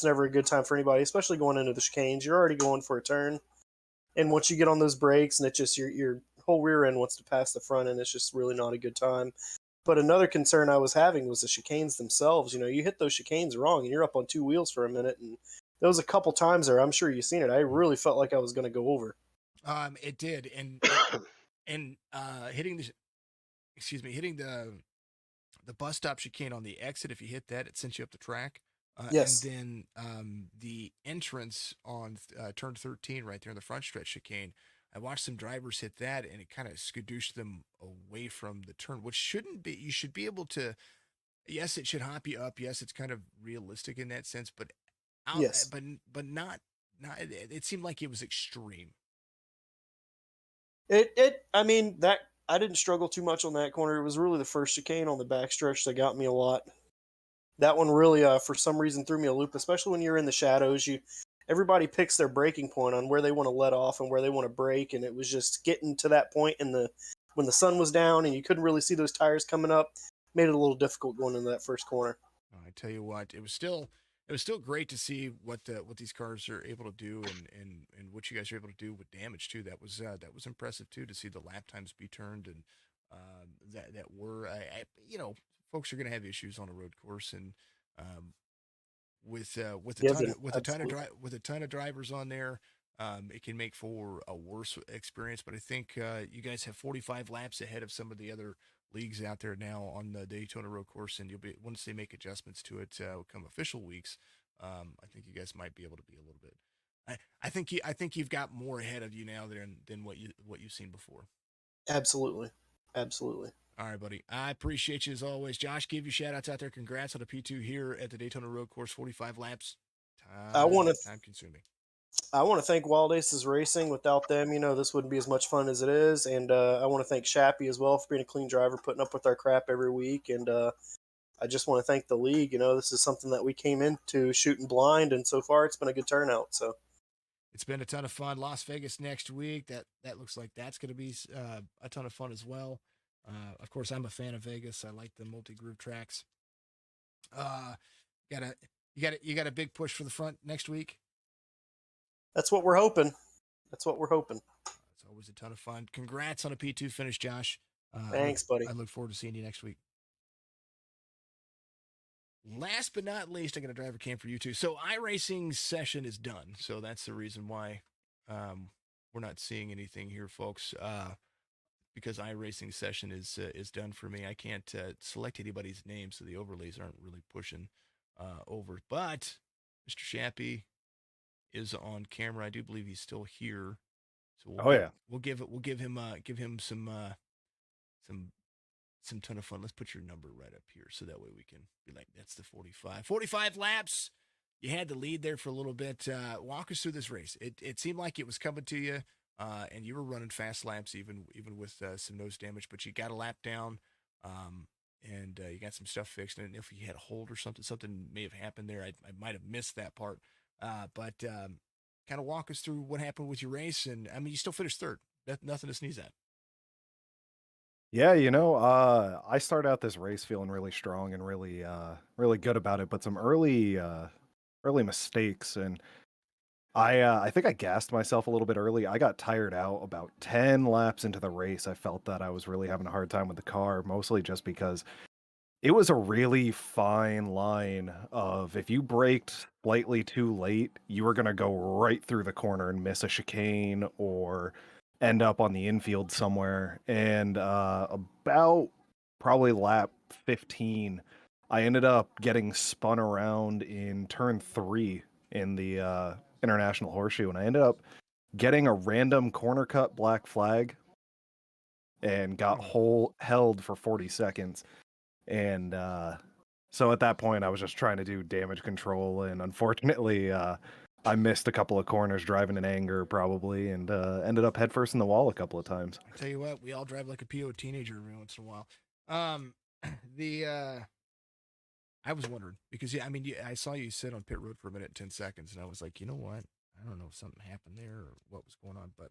never a good time for anybody, especially going into the chicanes. You're already going for a turn, and once you get on those brakes and it just your whole rear end wants to pass the front end, it's just really not a good time. But another concern I was having was the chicanes themselves. You know, you hit those chicanes wrong and you're up on two wheels for a minute, and there was a couple times there, I'm sure you've seen it, I really felt like I was going to go over. It did, and hitting the bus stop chicane on the exit. If you hit that, it sends you up the track. Yes. And then the entrance on turn 13, right there in the front stretch chicane. I watched some drivers hit that, and it kind of skadooshed them away from the turn, which shouldn't be. You should be able to. Yes, it should hop you up. Yes, it's kind of realistic in that sense, but yes, but not. It seemed like it was extreme. I mean, that I didn't struggle too much on that corner. It was really the first chicane on the backstretch that got me a lot. That one really, for some reason, threw me a loop, especially when you're in the shadows. Everybody picks their braking point on where they want to let off and where they want to brake, and it was just getting to that point when the sun was down and you couldn't really see those tires coming up, made it a little difficult going into that first corner. I tell you what, it was still great to see what these cars are able to do and what you guys are able to do with damage too. That was impressive too, to see the lap times be turned, and that were folks are going to have issues on a road course, and with a ton of drivers on there, it can make for a worse experience. But I think you guys have 45 laps ahead of some of the other leagues out there now on the Daytona road course, and you'll be, once they make adjustments to it come official weeks, I think you guys might be able to be a little bit. I think you've got more ahead of you now than what you've seen before. Absolutely. All right, buddy. I appreciate you as always. Josh, give you shout outs out there. Congrats on the P2 here at the Daytona road course. 45 laps. Time consuming. I want to thank Wild Aces Racing. Without them, this wouldn't be as much fun as it is. And I want to thank Shappy as well for being a clean driver, putting up with our crap every week. And I just want to thank the league. This is something that we came into shooting blind, and so far it's been a good turnout. So it's been a ton of fun. Las Vegas next week. That looks like that's going to be a ton of fun as well. Of course, I'm a fan of Vegas. I like the multi-groove tracks. Got a you got a big push for the front next week. That's what we're hoping. That's what we're hoping. It's always a ton of fun. Congrats on a P2 finish, Josh. Thanks, buddy. I look forward to seeing you next week. Last but not least, I got a driver cam for you too. So iRacing session is done. So that's the reason why we're not seeing anything here, folks. Because iRacing session is done for me. I can't select anybody's name, so the overlays aren't really pushing over. But Mr. Shappy is on camera. I do believe he's still here. So we'll give him some ton of fun. Let's put your number right up here so that way we can be like, that's the 45 laps. You had the lead there for a little bit. Walk us through this race. It seemed like it was coming to you, and you were running fast laps even with some nose damage, but you got a lap down, and you got some stuff fixed. And if you had a hold or something may have happened there. I might have missed that part, but kind of walk us through what happened with your race. And I mean, you still finished third. Nothing to sneeze at. Yeah, I started out this race feeling really strong and really good about it, but some early mistakes, and I think I gassed myself a little bit early. I got tired out about 10 laps into the race. I felt that I was really having a hard time with the car, mostly just because it was a really fine line of if you braked slightly too late, you were going to go right through the corner and miss a chicane or end up on the infield somewhere. And about probably lap 15, I ended up getting spun around in turn 3 in the International Horseshoe, and I ended up getting a random corner cut black flag and got held for 40 seconds. And so at that point, I was just trying to do damage control, and unfortunately, I missed a couple of corners driving in anger, probably, and ended up headfirst in the wall a couple of times. I tell you what, we all drive like a PO teenager every once in a while. I was wondering because I saw you sit on pit road for a minute and 10 seconds, and I was like, you know what? I don't know if something happened there or what was going on, but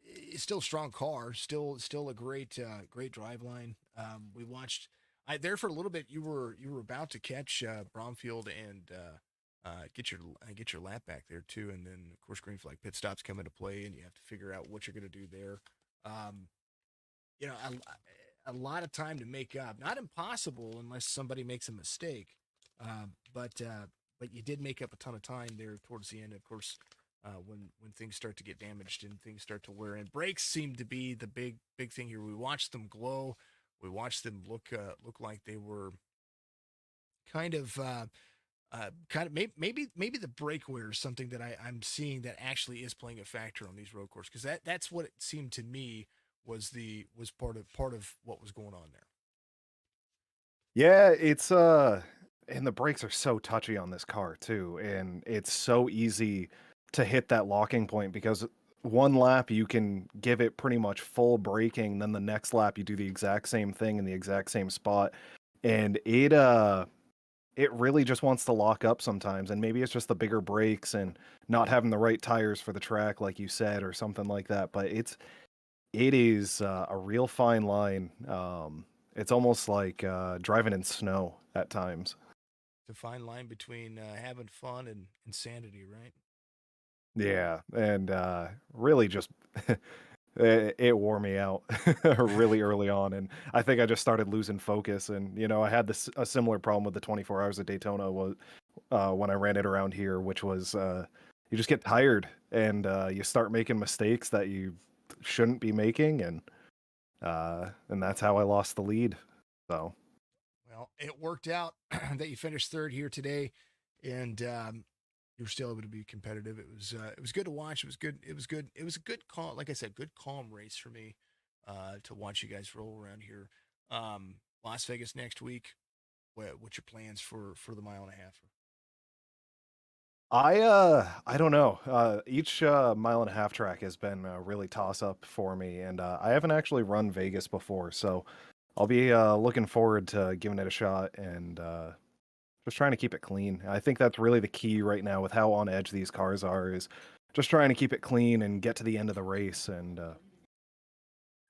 it's still a strong car, still a great drive line. We watched there for a little bit. You were about to catch Bromfield and get your lap back there too, and then of course green flag pit stops come into play, and you have to figure out what you're going to do there. A lot of time to make up. Not impossible unless somebody makes a mistake, but you did make up a ton of time there towards the end. Of course, when things start to get damaged and things start to wear in, brakes seem to be the big thing here. We watched them glow. We watched them look like they were kind of maybe the brake wear is something that I'm seeing that actually is playing a factor on these road courses, because that's what it seemed to me was part of what was going on there. Yeah, it's and the brakes are so touchy on this car too, and it's so easy to hit that locking point because one lap you can give it pretty much full braking, then the next lap you do the exact same thing in the exact same spot, and it really just wants to lock up sometimes, and maybe it's just the bigger brakes and not having the right tires for the track, like you said, or something like that. But it is a real fine line. It's almost like driving in snow at times. It's a fine line between having fun and insanity, right? Yeah, and really just it wore me out really early on, and I think I just started losing focus. And I had a similar problem with the 24 hours of Daytona was when I ran it around here, which was you just get tired and you start making mistakes that you shouldn't be making, and that's how I lost the lead. So, well, it worked out that you finished third here today, and you were still able to be competitive. It was good to watch. It was good. It was a good calm, like I said, good calm race for me to watch you guys roll around here. Las Vegas next week. What's your plans for the mile and a half? I don't know. Each mile and a half track has been really toss up for me, and I haven't actually run Vegas before, so I'll be looking forward to giving it a shot and just trying to keep it clean. I think that's really the key right now with how on edge these cars are, is just trying to keep it clean and get to the end of the race. And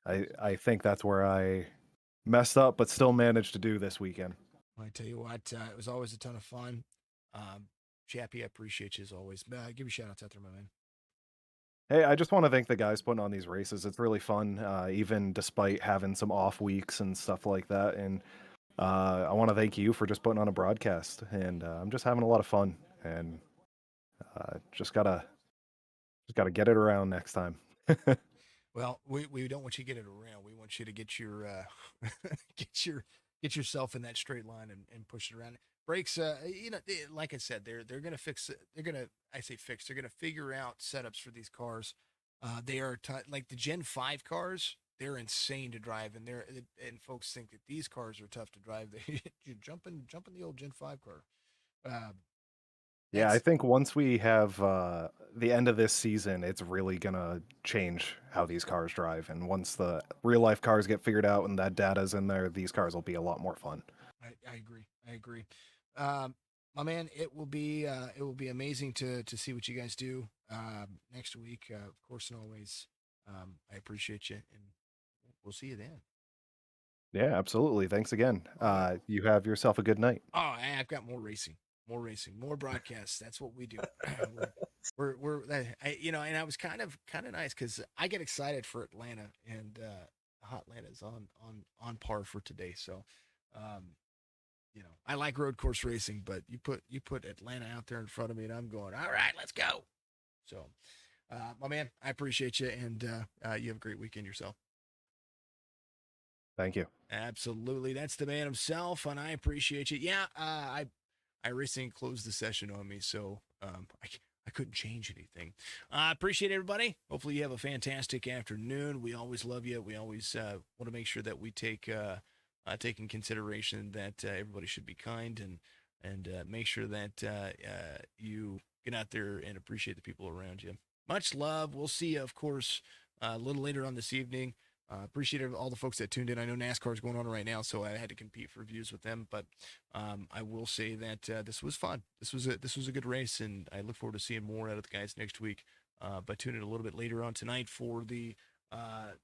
I think that's where I messed up, but still managed to do this weekend. I tell you what, it was always a ton of fun. Chappie, I appreciate you as always. Give me shout outs out there, my man. Hey, I just want to thank the guys putting on these races. It's really fun, even despite having some off weeks and stuff like that. And I want to thank you for just putting on a broadcast. And I'm just having a lot of fun. And just gotta get it around next time. Well, we don't want you to get it around. We want you to get your get yourself in that straight line and push it around. Brakes, like I said, they're gonna fix it. I say fix. They're gonna figure out setups for these cars. They are like the Gen 5 cars. They're insane to drive, and folks think that these cars are tough to drive. You jump in the old Gen 5 car. Uh, Yeah, I that's think once we have the end of this season, it's really gonna change how these cars drive. And once the real life cars get figured out and that data's in there, these cars will be a lot more fun. I agree. I agree. My man, it will be amazing to see what you guys do next week. Of course and always. I appreciate you, and we'll see you then. Yeah, absolutely. Thanks again. All right. You have yourself a good night. Oh, I've got more racing, more broadcasts. That's what we do. And I was kind of nice because I get excited for Atlanta, and Hot Atlanta is on par for today. So, I like road course racing, but you put Atlanta out there in front of me, and I'm going, all right, let's go. So, my man, I appreciate you, and you have a great weekend yourself. Thank you. Absolutely, that's the man himself, and I appreciate you. Yeah, iRacing closed the session on me, so I couldn't change anything. I appreciate everybody. Hopefully, you have a fantastic afternoon. We always love you. We always want to make sure that we take in consideration that everybody should be kind and make sure that you get out there and appreciate the people around you. Much love. We'll see you, of course, a little later on this evening. Appreciate all the folks that tuned in. I know NASCAR is going on right now, so I had to compete for views with them. But I will say that this was fun. This was a good race, and I look forward to seeing more out of the guys next week. But tune in a little bit later on tonight for the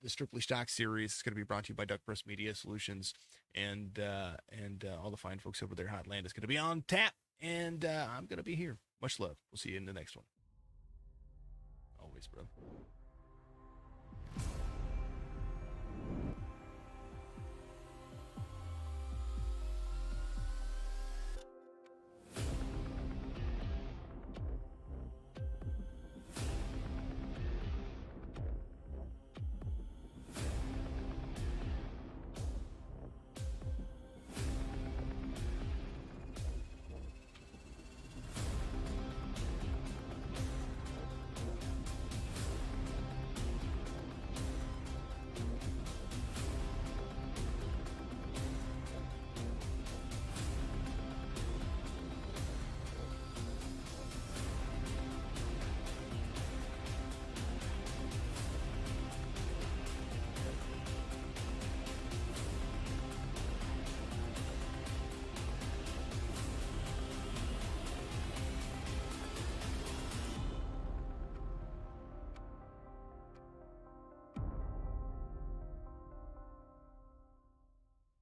Strictly Stock series. It's going to be brought to you by Duck Press Media Solutions, and all the fine folks over there. Hotland is going to be on tap, and I'm going to be here. Much love. We'll see you in the next one. Always, brother.